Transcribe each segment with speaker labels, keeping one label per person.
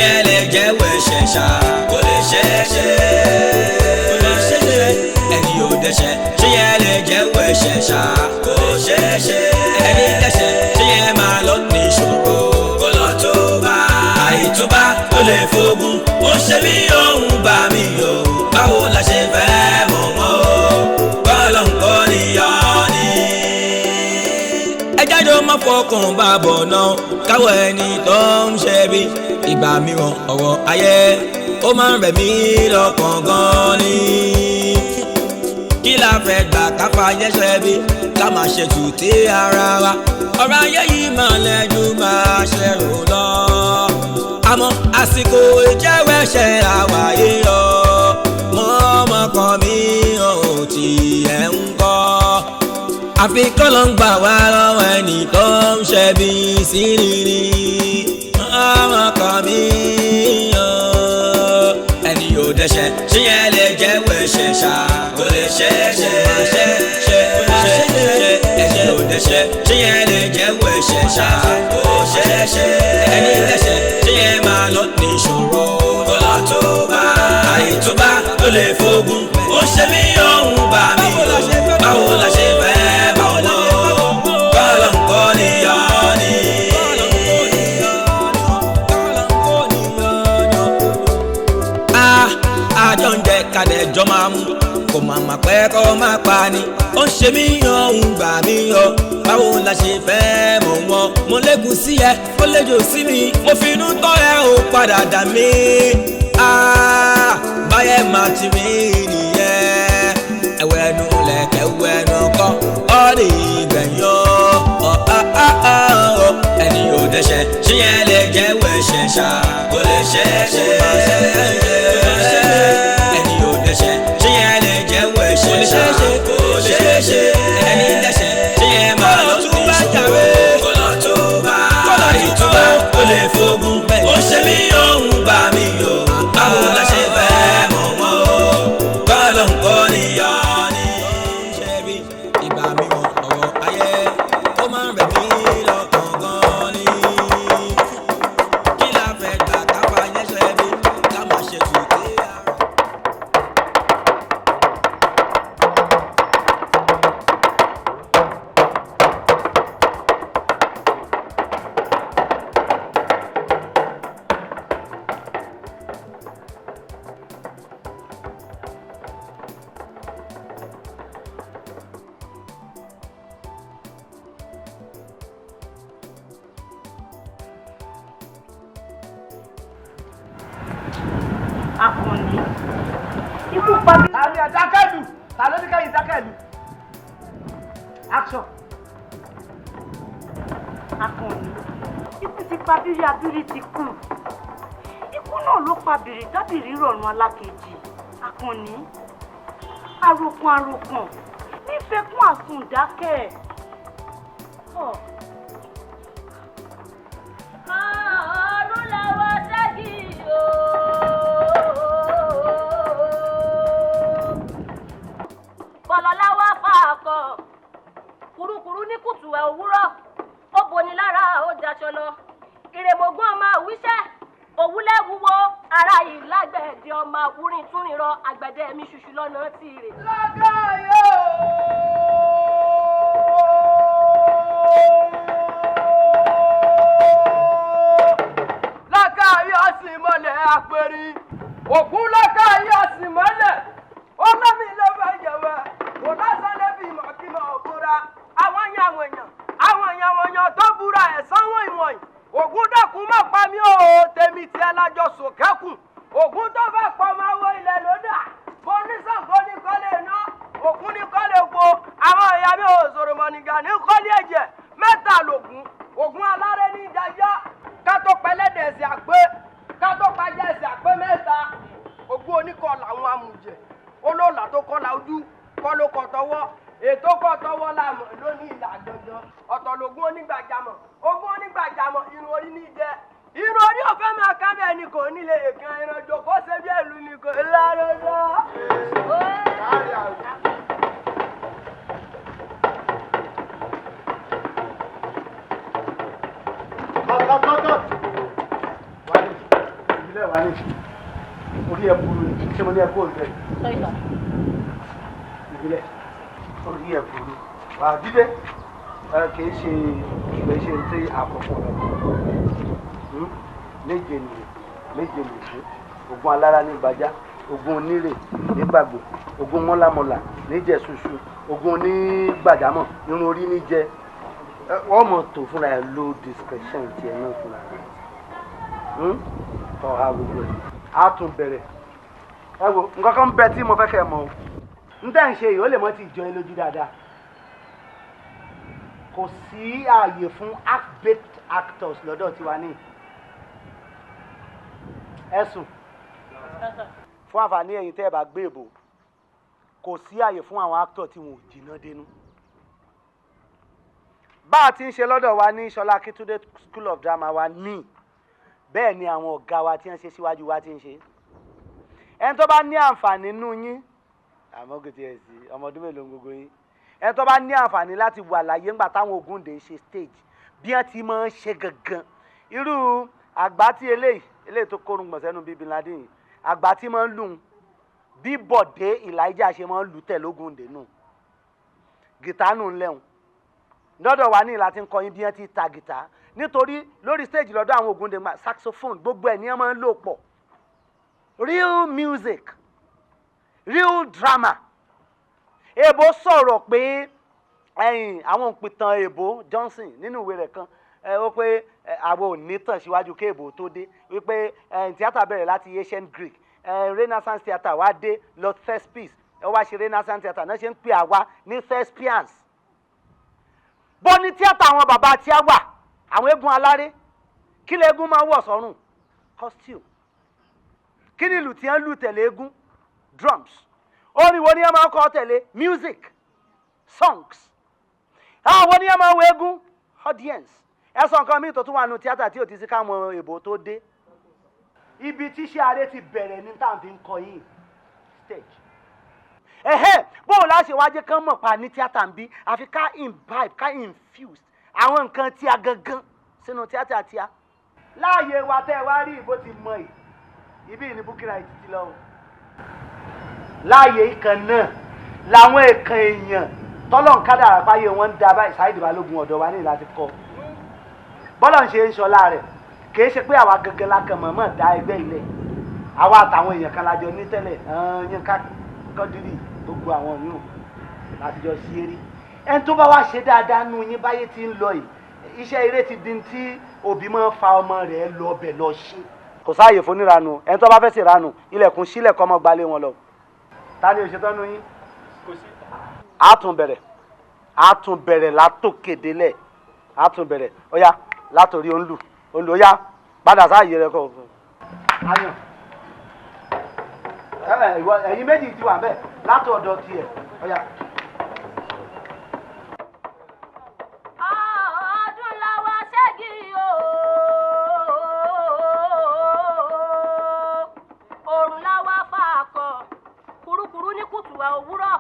Speaker 1: yẹn lè jẹ́wọ́ ẹ̀ṣẹ̀ ṣá kò lè ṣeéṣe ẹni ò dẹ́ṣẹ̀ ṣé yẹn lè jẹ́wọ́ ẹ̀ṣẹ̀ ṣá kò ṣeéṣe ẹni dẹ́ṣẹ̀ ṣé yẹn máa lọ ní ìṣòro kó lọ tó bá àìtúbá ló lè fogun ó ṣe mí òun bá mi o báwo la ṣe fẹ́ mọ̀ wọ́n o bọ́ọ̀lù nǹkan níyọ ni. ẹ jáde ó má fọkàn bá bọ̀ náà káwọ́ ẹni tó ń ṣe bí ìgbà mìíràn ọ̀rọ̀ ayé ó máa ń rẹ̀ mí lọ́kàn gan ni. kí la fẹ́ gbà káfa yẹ́sẹ̀ bí ká máa ṣe tùtí ara wa ọ̀rọ̀ ayé yìí máa lẹ́jú máa ṣẹ̀rù lọ. àmọ́ àsìkò ìjẹ́wọ́ ẹ̀ṣẹ̀ àwáyé yọ mọ́ ọmọkàn mi ò tí ẹ̀ ń kọ́. àfi kọ́ ló ń gbà wá lọ́wọ́ ẹni tó ń ṣe bí sí rírì ọmọkàn mi ò ẹni ò dẹ́ṣẹ̀ ṣé yẹn lè jẹ́wọ́ ẹ̀ṣẹ̀ ṣá kò lè ṣeéṣe ẹni ò dẹ́ṣẹ̀ ṣé yẹn lè jẹ́wọ́ ẹ̀ṣẹ̀ ṣá kò ṣeéṣe ẹni dẹ́ṣẹ̀ ṣé yẹn máa lọ ní ìṣòro kó lọ tó bá àìtúbá ló lè fogun ó ṣe mí òun bá mi lò báwo la ṣe fẹ́ mọ̀ lọ bọ́ọ̀lù nǹkan níyọ ni. àjọ ń jẹ kalẹ̀ jọ máa mú kò máa mà pẹ́ kọ́ máa pa ni ó ń ṣe mí yan òun gbà mí yọ báwo la ṣe fẹ́ mọ̀ wọ́n mo lẹ́gùn sí ẹ ó lẹ́jọ́ sí mi mo fi inú tọ́ ẹ ò padà dà mí báyẹ̀ máa ti rí nìyẹn ẹ̀wẹ̀ ẹnu lẹ̀kẹ̀ ẹ̀wẹ̀ ẹnu kọ́ ọ́ lè gbẹ̀yàn ẹni ò dẹ́ṣẹ̀ ṣé yẹn lè jẹ́wọ́ ẹ̀ṣẹ̀ ṣá kò lè ṣeéṣe ẹni ò dẹ́ṣẹ̀ ṣé yẹn lè jẹ́wọ́ ẹ̀ṣẹ̀ ṣá kò ṣeéṣe ẹni dẹ́ṣẹ̀ ṣé yẹn máa lọ tún bá jàre kó lọ tó bá ìtúbà ó lè fogun ó ṣe mí òun bá mi yò báwo la ṣe fẹ́ mọ̀ wọ́n o bọ́ọ̀lù nǹkan níyọ ni. ṣé bí ìgbà mi ò ọ̀rọ̀ ayé ó máa ń rẹ̀ mí lọ́kàn gan ni. kí la fẹ́ gbà káfa yẹn ṣe bí ká máa ṣe tùtù.
Speaker 2: Akànnì ikú pa mí.
Speaker 3: àmì àdákẹ́lù ta ló ní kẹ́yìn dákẹ́lù. action.
Speaker 2: Akànnì ikú ti pa bírí abírí ti kú ikú náà ló pa bìrì tábìrì rọ̀rùn alákejì. Akànnì àròkàn nífẹ̀ẹ́ kún àsùndákẹ́.
Speaker 4: ọ̀run làwọn ṣẹ́gi o. bọ̀lọ́láwá fa àkọ́ kùrukùru ní kùtù ẹ̀ òwúrọ̀ ó boni lára ó daṣọ lọ ìrèmọ̀gbọ́n ọmọ àwíṣẹ́ òwúlẹ̀ wúwo ara yìí lágbẹ̀ẹ́dẹ ọmọ àwúrin túnrìnrọ àgbẹ̀dẹ mi ṣùṣù lọ́nà tí rè.
Speaker 3: lágàáyé lágàáyé àsìmọ́lẹ̀ àpèrí ògún lágàáyé àsìmọ́lẹ̀ ọlọ́mí ló fẹ́ jẹ̀wẹ́ kò lásán lébi ìmọ̀kímọ̀ òkúra àwọn èèyàn tó búra ẹ̀sán wọ̀nyí wọ̀nyí ògún dẹ́kun má pa mí o tèmi tiẹ̀ lájọ sòkẹ́kùn ògún tó fẹ́ pọ̀ máa wọ ilẹ̀ lódà mo ní Ṣàngó ní kọ́lé iná ògún ní kọ́lé epo àwọn ìyá mi ò sọ̀rọ̀ mọ̀nìgà ní kọ́lé ẹ̀jẹ̀ mẹ́ta lògún ògún aláré ní ìdájọ́ ká tó pẹ́lẹ́dẹ̀ ẹ̀sìn àpé ká tó pàjẹ́ ẹ̀sìn àpé mẹ́ta ògún oníkọ̀ làwọn amújẹ olóòlà tó kọ́ la ojú kọ́ ló kọ́ tọwọ́ ètò kọ́ tọwọ́ làmọ̀ lónìí ìlà gangan ọ̀tọ̀ lògún onígbàjámọ̀ ogún onígbàjámọ̀ irun orí ní jẹ́ irun orí òfẹ́ máa ká bẹ́ẹ̀ ni kò nílé èèkàn ìrìnàjò kó ṣe bí èlú ni kò lárọ́dọ́.
Speaker 5: ní orí ẹ̀ burú ni ṣé mo ní ẹ kó o bẹ̀. ìbílẹ̀ orí ẹ̀ burú wà á dídé kìí ṣe tí àkọ́kọ́ rẹ̀ méje nìyí ogun alára ní gbajá ogun onírè ní gbàgbó ogun mọ́lámọ́lá ní jẹ̀ṣuṣu ogun ní gbàdámọ̀ irun orí ní jẹ wọ́n mọ̀ tó fúnra ẹ̀ low discretion tiẹ̀ náà fúnra rẹ̀ ọ̀hà gbogbo ẹ̀ á tún bẹ̀rẹ̀ ẹ wo nǹkan kan bẹ tí mo fẹ́ kẹ́ ẹ mọ̀ o n tẹ́ ń ṣe yìí ó lè mọ́ ti jọ ẹ lójú dáadáa kò sí ààyè fún half-baked actors lọ́dọ̀ tiwa ní ẹ̀sùn fún àǹfààní ẹ̀yin tẹ́ ẹ bá gbé èbò kò sí ààyè fún àwọn actor tí wọn ò jìnnà dénú bá a ti ń ṣe lọ́dọ̀ wa ní Ṣọlá Akíntúndé School of Drama wa ní bẹ́ẹ̀ ni àwọn ọ̀gá wa tí wọ́n ṣe síwájú wa ti ń ṣe ẹni tó bá ní àǹfààní nínú yín àmọ́ kò tiẹ̀ sí ọmọ ọdún mélòó gbogbo yín ẹni tó bá ní àǹfààní láti wà láyé ńgbà táwọn Ògúndé ṣe stage bí wọ́n ti máa ń ṣe gangan irú àgbà tí eléyìí tó kórun gbọ̀nsẹ́nu bíi Bin Laden yìí àgbà tí máa ń lù bí Bọ̀dé Elijah ṣe máa ń lù tẹ̀ l'Ógúndé nù gìtá nù ńlẹ́hùn lọ́dọ̀ wa ní láti ń kọyìn bí wọ́n ti ta gìtá nítorí lórí stage lọ́dọ̀ àwọn Ògúndé saxophone gbogbo ẹ̀ ní wọ́n máa ń lò pọ̀ real music real drama èbó sọ̀rọ̀ pé àwọn òpìtàn èbó Johnson nínú ìwé rẹ̀ kan ó pé àwọn ò ní tàn síwájú kí èbó tó dé wípé tíátà bẹ̀rẹ̀ láti ancient Greek Renaissance theatre wá dé Lord Thespis ẹ wá ṣe Renaissance theatre náà ṣe ń pè àwa ní Thespians bó ní tíátà àwọn bàbá tí a wà àwọn eégún aláré kí lè eégún máa wọ̀ sọ́rùn costume kí ni ìlù tí wọ́n lù tẹ̀lé eégún drums orin wo ni wọ́n máa ń kọ tẹ̀lé music songs àwọn wo ni wọ́n máa ń wo eégún audience ẹ sọ nǹkan míì tó tún wà nù tíátà tí ò ti sí káwọn èbó tó dé ibi tí iṣẹ́ aré ti bẹ̀rẹ̀ ní tá à ń fi ń kọ yìí stage bóun láṣẹ wájé kán mọ̀ pa ní tíátà ń bí àfi ká imbibe ká infuse àwọn nǹkan tí a gangan sínú tíátà tí a. láàyè wa tẹ́ ẹ wá rí ìbò ti mọ yìí ibi ní Bukira ti lọ o láàyè ìkan náà làwọn èèkàn èèyàn tọ́lọ̀ ń kádàrá páyé wọn ń da báyìí Saheed Balógun ọ̀dọ̀ wa ní láti kọ́ bọ́lọ̀ ń ṣe ń ṣọlá rẹ̀ kìí ṣe pé àwa gangan la kàn mọ̀ọ́mọ̀ dá ẹgbẹ́ ilẹ̀ àwa àtàwọn èèyàn kan lájọ ní tẹ́lẹ̀ yín ká Kọ́dírì gbogbo àwọn yòó láti jọ sí eré ẹni tó bá wá ṣe dáadáa nù yín báyé ti ń lọ yìí iṣẹ́ eré ti di tí òbí máa ń fa ọmọ rẹ̀ lọ bẹ̀ lọ ṣe. kò sáàyè fún níranù ẹni tó bá fẹ́ ṣèrànù ilẹ̀kùn sílẹ̀ kọ́ ọmọ gbalẹ̀ wọn lọ. ta ni òṣètò nù yín. a tún bẹ̀rẹ̀ látòkè délẹ̀ a tún bẹ̀rẹ̀ ó yá látòrí òǹlù ó yá padà sáàyè rẹ kọ́. ẹ̀yin méjì ti wà bẹ́ẹ̀ látọ̀ ọ̀dọ̀ tiẹ̀ ọ̀yà.
Speaker 4: ọdún làwa ṣẹ́gi o òrùn làwa fa àkọ́ kùrukùru ní kùtùwà òwúrọ̀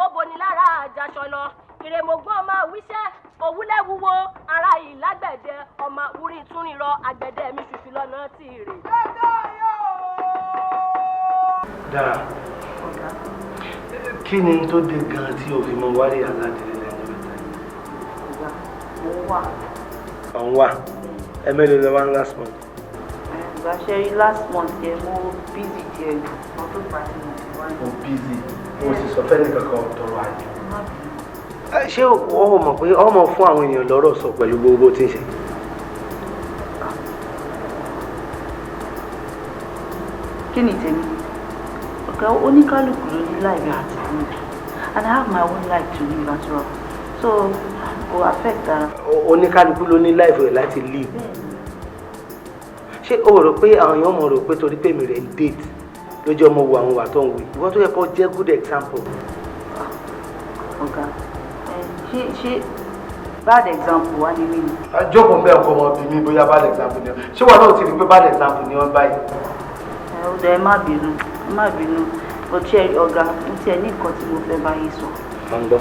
Speaker 4: ó boni lára àjàṣọ lọ ìrèmọ̀gbọ́n ọmọ wíṣẹ́ òwúlẹ́wúwo ara ìlágbẹ̀dẹ ọmọ wúrí túnirọ àgbẹ̀dẹ mi ṣùṣù lọ́nà tí ì rè.
Speaker 5: dára kí ni tó dé gan tí o fi mọ wálé aládìrí lẹ́nu mẹ́ta yìí.
Speaker 2: mo wà.
Speaker 5: ọ̀hún wà ẹ mélòó lọ wá last month.
Speaker 2: ìgbà ṣe rí last month yẹn mo busy díẹ̀ kan tó gbà tí mo ti wá.
Speaker 5: mo busy mo sì sọ fẹ́ẹ́ nìkankan tọrọ àjò. ṣé o mọ̀ pé ọmọ fún àwọn èèyàn lọ́rọ̀ sọ pẹ̀lú gbogbo tí ń ṣe.
Speaker 2: kí ni tèmi ọ̀gá oníkálukú ló ní láìpẹ́ àti ìlú and I have my own life to live as well so kò affect ara.
Speaker 5: oníkálukú ló ní life rẹ̀ láti live. ṣé o rò pé àwọn èèyàn mọ̀ rò pé torí pé mi rẹ̀ ń date lójú ọmọ wo àwọn wà tó ń wí ìwọ́n tó yẹ kó jẹ́ good example.
Speaker 2: ọ̀gá ṣé bad example wà ní mímu.
Speaker 5: jókòó ń bẹ ọkọ ọmọ bí mi bóyá bad example ni ọ ṣé wọn náà ti rí pé bad example ni ọ báyìí.
Speaker 2: ọ̀dà ẹ má bínú bó tiẹ̀ ọ̀gá mo tiẹ̀ ní nǹkan tí mo fẹ́ bá yín sọ.
Speaker 5: máa ń gbọ́.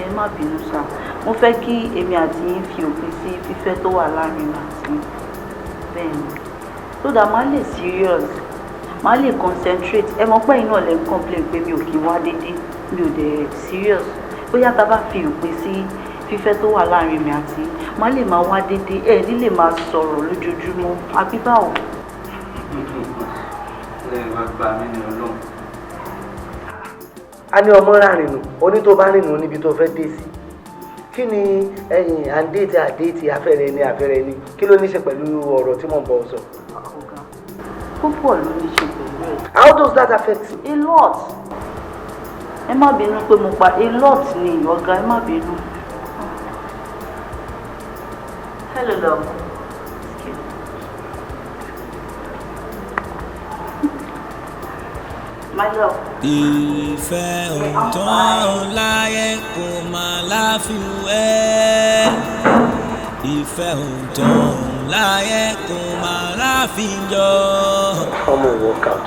Speaker 2: ẹ má bínú sá mo fẹ́ kí èmi àti yín fi òpin sí fífẹ́ tó wà láàrin àti bẹ́ẹ̀ ni so that má lè serious màá lè concentrate. Ẹ mọ̀ pé iná lè complain pé mi ò kí wá dédé, mi ò dẹ̀ serious. Bóyá tá bá fi òpin sí fífẹ́ tó wà láàrin mi àti màá lè máa wá dédé, ẹ̀ ní lè máa sọ̀rọ̀ lójoojúmọ́, àbí báwo?
Speaker 6: Lẹ́yìn wá gbà mí ní Ọlọ́run.
Speaker 5: A ní ọmọ rárin nù, oní tó bá rìn nù níbi tó fẹ́ dé sí. Kí ni ẹ̀yìn àdéhìtì afẹ́rẹ́ ni afẹ́rẹ́ ni? Kí ló ní ṣe pẹ̀lú ọ̀rọ̀ tí mò ń bọ̀ sọ?
Speaker 2: Ọ̀gá, púpọ̀ ló ní ṣe pẹ̀lú ẹ̀.
Speaker 5: How does that affect you?
Speaker 2: A lot. Ẹ má bínú pé mo pa a lot ni ọ̀gá, ẹ má bínú. Hello, love. Excuse me. My love.
Speaker 1: Ìfẹ́ òótọ́ láyé kò máa láfiwé. Ìfẹ́ òótọ́ láyé kò máa láfijọ́.
Speaker 5: Ọmọ work out.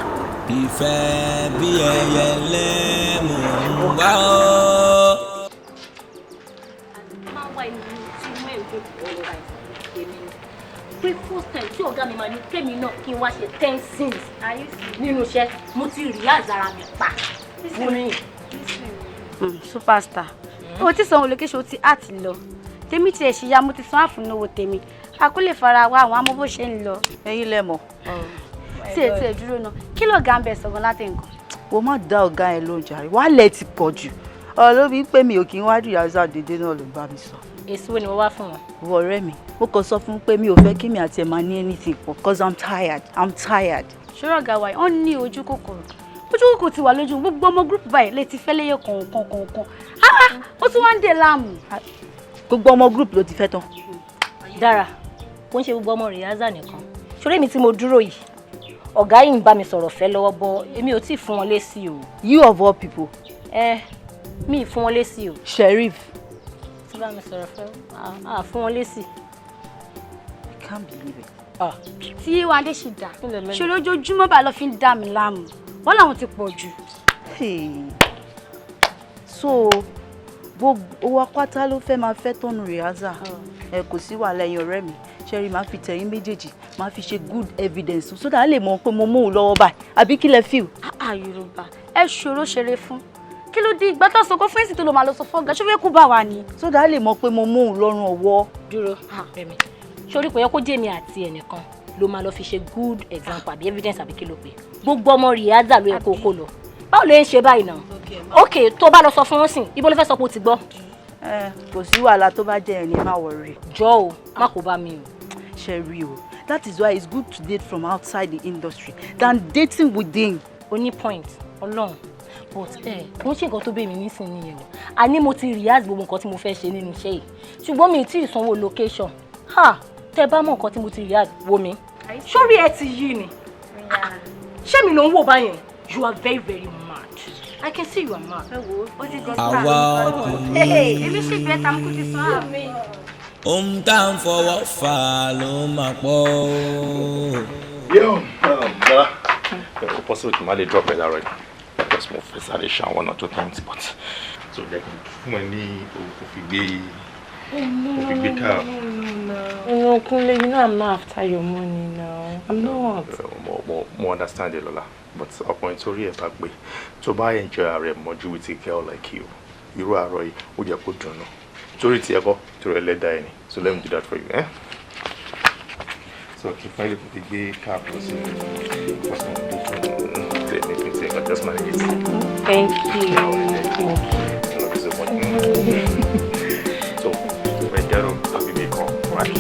Speaker 1: Ìfẹ́ bí ẹyẹlé mò ń wá ọ́.
Speaker 4: máa wá ẹni tí mẹ́rin tó kọ́ ọ́ láì èmi pé first time tí ọ̀gá mi máa ní kémi náà kí n wá ṣe 10 sins nínú iṣẹ́ mo ti rí àzàrà mi pa mo ní.
Speaker 7: Superstar o ti san olókèṣe o ti àti lọ tèmi tiẹ̀ ṣe ya mo ti san àfúnnáwó tèmi a kò lè fara wá àwọn amọ́ bó ṣe ń lọ.
Speaker 2: Ẹ̀yin lẹ mọ̀.
Speaker 7: tí ẹ dúró náà kí lọ̀gá ń bẹ̀ sọ̀gán láti nǹkan.
Speaker 2: Wo má dá ọ̀gá ẹ lóhùn jàre, wàhálẹ̀ ti pọ̀ jù. Ọ̀rọ̀ mi pé mi ò kí ń wá rìhásà dédé náà ló ń bá mi sọ.
Speaker 4: èsì wo ni wọ́n wá fún wọn.
Speaker 2: Wo ọ̀rẹ́ mi, mo kàn sọ fún pé mi ò fẹ́ kí mi àti ẹ̀ máa ní anything pọ̀ cause I'm tired.
Speaker 7: ṣòro ọ̀gá wa ó ní ojú kòkòrò ti wà lójú gbogbo ọmọ group báyìí lè ti fẹ́ léyè kọ̀ọ̀kan ó tún wá ń dè láàmú.
Speaker 2: Gbogbo ọmọ group ló ti fẹ́ tán.
Speaker 4: dára kò ń ṣe gbogbo ọmọ rìhásà nìkan ṣoré mi tí mo dúró yìí ọ̀gá yìí ń bá mi sọ̀rọ̀ fẹ́ lọ́wọ́ bọ́ èmi ò tí ì fún wọn lésì o.
Speaker 2: You of all people.
Speaker 4: Mi ì fún wọn lésì o.
Speaker 2: Sheriff.
Speaker 4: tí bá mi sọ̀rọ̀ fẹ́ fún wọn lésì.
Speaker 2: I can't believe it.
Speaker 7: tí wàndé ṣì dá ṣe lójoojúmọ́ bá lọ fi ń dà mí láàmú wọ́n làwọn ti pọ̀ jù.
Speaker 2: So gbogbo owó apáta ló fẹ́ máa fẹ́ tọ́nu rìhásà. Kò sí wàhálà ẹ̀yin ọ̀rẹ́ mi. Ṣẹ́rí máa fi tẹ̀yìn méjèèjì máa fi ṣe good evidence so that a lè mọ̀ pé mo mú un lọ́wọ́ báyìí àbí kí lẹ feel.
Speaker 7: Yorùbá ẹ ṣòro ṣeré fún kí ló dé ìgbà tó sọ kó fẹ́ǹsì tó lọ máa lọ sọ fọ́gà ṣó fẹ́ kú bá wa ni.
Speaker 2: so that a lè mọ̀ pé mo mú un lọ́rùn ọwọ́.
Speaker 4: dúró Rẹ̀mí sórí kò yẹ kó jẹ́ mi àti ẹnìkan ló máa lọ fi ṣe good example àbí evidence àbí kí ló pé gbogbo ọmọ rìhásà ló yẹ kó kó lọ báwo ló ń ṣe báyìí náà ok tó bá lọ sọ fún wọn sìn ibo ló fẹ́ sọ pé ó ti gbọ́.
Speaker 2: Kò sí wàhálà tó bá jẹ́ ẹni má worry.
Speaker 4: jọ o má kó bá mi o.
Speaker 2: Sherry o, that is why it's good to date from outside the industry than dating within.
Speaker 4: Oní point Ọlọ́run but kò ń ṣe nǹkan tó bẹ̀ mí nísìnyí yẹn o a ní mo ti rehearse gbogbo nǹkan tí mo fẹ́ ṣe nínú iṣẹ́ yìí ṣùgbọ́n mi ì tí ì sanwó location tẹ bá mọ̀ nǹkan tí mo ti rehearse wo mi sórí ẹ ti yí ni ṣé mi ló ń wò báyẹn you are very very mad I can see you are mad.
Speaker 1: àwa ọkùnrin
Speaker 7: èmi sì bẹ́ẹ̀ ta mú kó ti sọ àmì.
Speaker 1: ohun tá à ń fọwọ́ fà ló máa pọ̀.
Speaker 8: Yo, brother. Ó possible kí n má lè drop ẹ̀ láàárọ̀ yìí. Because mo fẹ́ sáré ṣe one or two times but so jẹ́ kí n fún ẹ ní owó kó fi gbé car.
Speaker 9: No, Kunle, you know I'm not after your money now. I'm not.
Speaker 8: Mo understand it, Lola. But ọkùnrin torí ẹ̀ bá gbé tó bá enjoy ara ẹ̀ mọ́jú with a girl like you. Irú àárọ̀ yìí ó jẹ́ kó dùn náà. Torí ti ẹ̀kọ́ torí ẹlẹ́dàá ẹ̀ ni. So let me do that for you. So kí finally put the big car plus I just manage it.
Speaker 9: Thank you.
Speaker 8: So when you're I'll give you a call, right?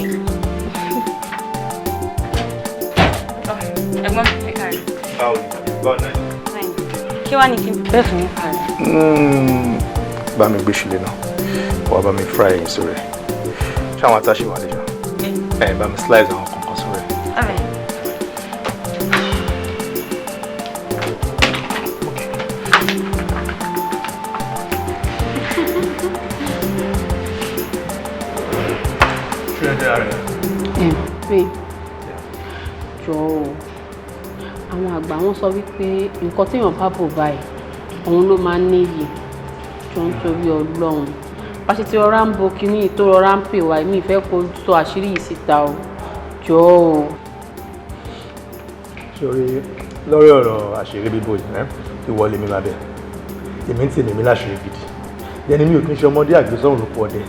Speaker 9: Ẹ̀gbọ́n ẹ káàárọ̀.
Speaker 8: How about that?
Speaker 9: Kí wá ní kí n prepare fún yín káàárọ̀?
Speaker 8: Bá mi gbé ṣílẹ̀ náà. Wá bá mi fry ẹyin sórí ẹ̀. Ṣé àwọn atáṣe wà lẹ́jọ́? Bá mi slice àwọn kankan sórí ẹ̀.
Speaker 9: All right.
Speaker 10: Pé jọ̀ọ́ àwọn àgbà wọn sọ wípé nǹkan téèyàn bá bò báyìí òun ló máa ń níyì jọ ń torí Ọlọ́run bá ṣe ti rọra ń bo kínní tó rọra ń pè wá èmi ìfẹ́ kó sọ àṣírí yìí síta o jọ̀ọ́ o.
Speaker 8: Sori lórí ọ̀rọ̀ àṣírí bíbò yìí ìwọ lèmi máa bẹ̀ èmi ń tèmi láṣírí gidi yẹni mi ò kí ń ṣe ọmọdé àgbésọ̀rùn ló pọ̀ ọdẹ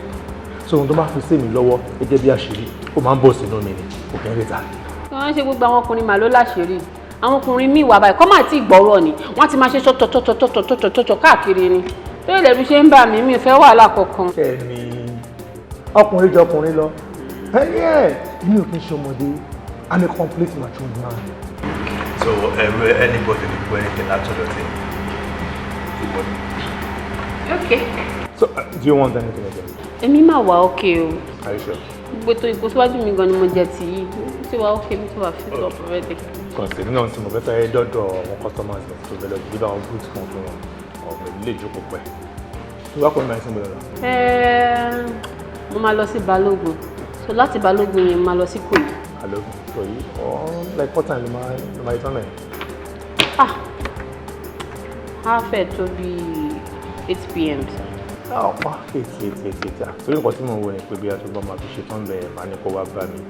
Speaker 8: so ohun tó máa fi sí mi lọ́wọ́ gẹ́gẹ́ bí àṣírí ó máa ń bọ̀ sínú mi ni kò kí ń rìta.
Speaker 10: wọ́n ṣe gbogbo àwọn ọkùnrin màá ló láṣírí àwọn ọkùnrin míì wà báyìí kọ́ máa ti gbọ́rọ̀ ni wọ́n ti máa ṣe tọ̀tọ̀tọ̀tọ̀tọ̀tọ̀ káàkiri ni tó lè bí ṣe ń bà mí mi ò fẹ́ wàhálà kankan.
Speaker 8: ẹni ọkùnrin jọ ọkùnrin lọ mi ò kí ń ṣe ọmọdé I'm a complete mature man. So anybody can do anything naturally.
Speaker 10: Okay.
Speaker 8: So do you want anything again?
Speaker 10: Èmi máa wà okay o.
Speaker 8: Are you sure?
Speaker 10: Gbogbo ètò ìgbésíwájú mi gan ni mo jẹ ti yìí. Mo ti wà okay, mo ti wà fit up already.
Speaker 8: Consider náà tí mo fẹ́ sáré dọ́dọ̀ àwọn customers mi tó bẹ̀rẹ̀ gbé àwọn goods kan fún wọn. Ọ̀gbìn lè jókòó pẹ́. Tí wàá kọ́ mi máa ń sìn bọ̀dọ̀ lọ.
Speaker 10: Mo máa lọ sí Balógun. So láti Balógun yẹn máa lọ sí Ìkòyí.
Speaker 8: Balógun Ìkòyí? Like what time ló máa return ẹ̀?
Speaker 10: Á fẹ́ tó bí 8 p.m.
Speaker 8: Ọ̀pá ètì. Torí nǹkan tí mo wọ ni pé bí a tó bá máa fi ṣetán bẹ̀rẹ̀ máa ní kó wá bá mi.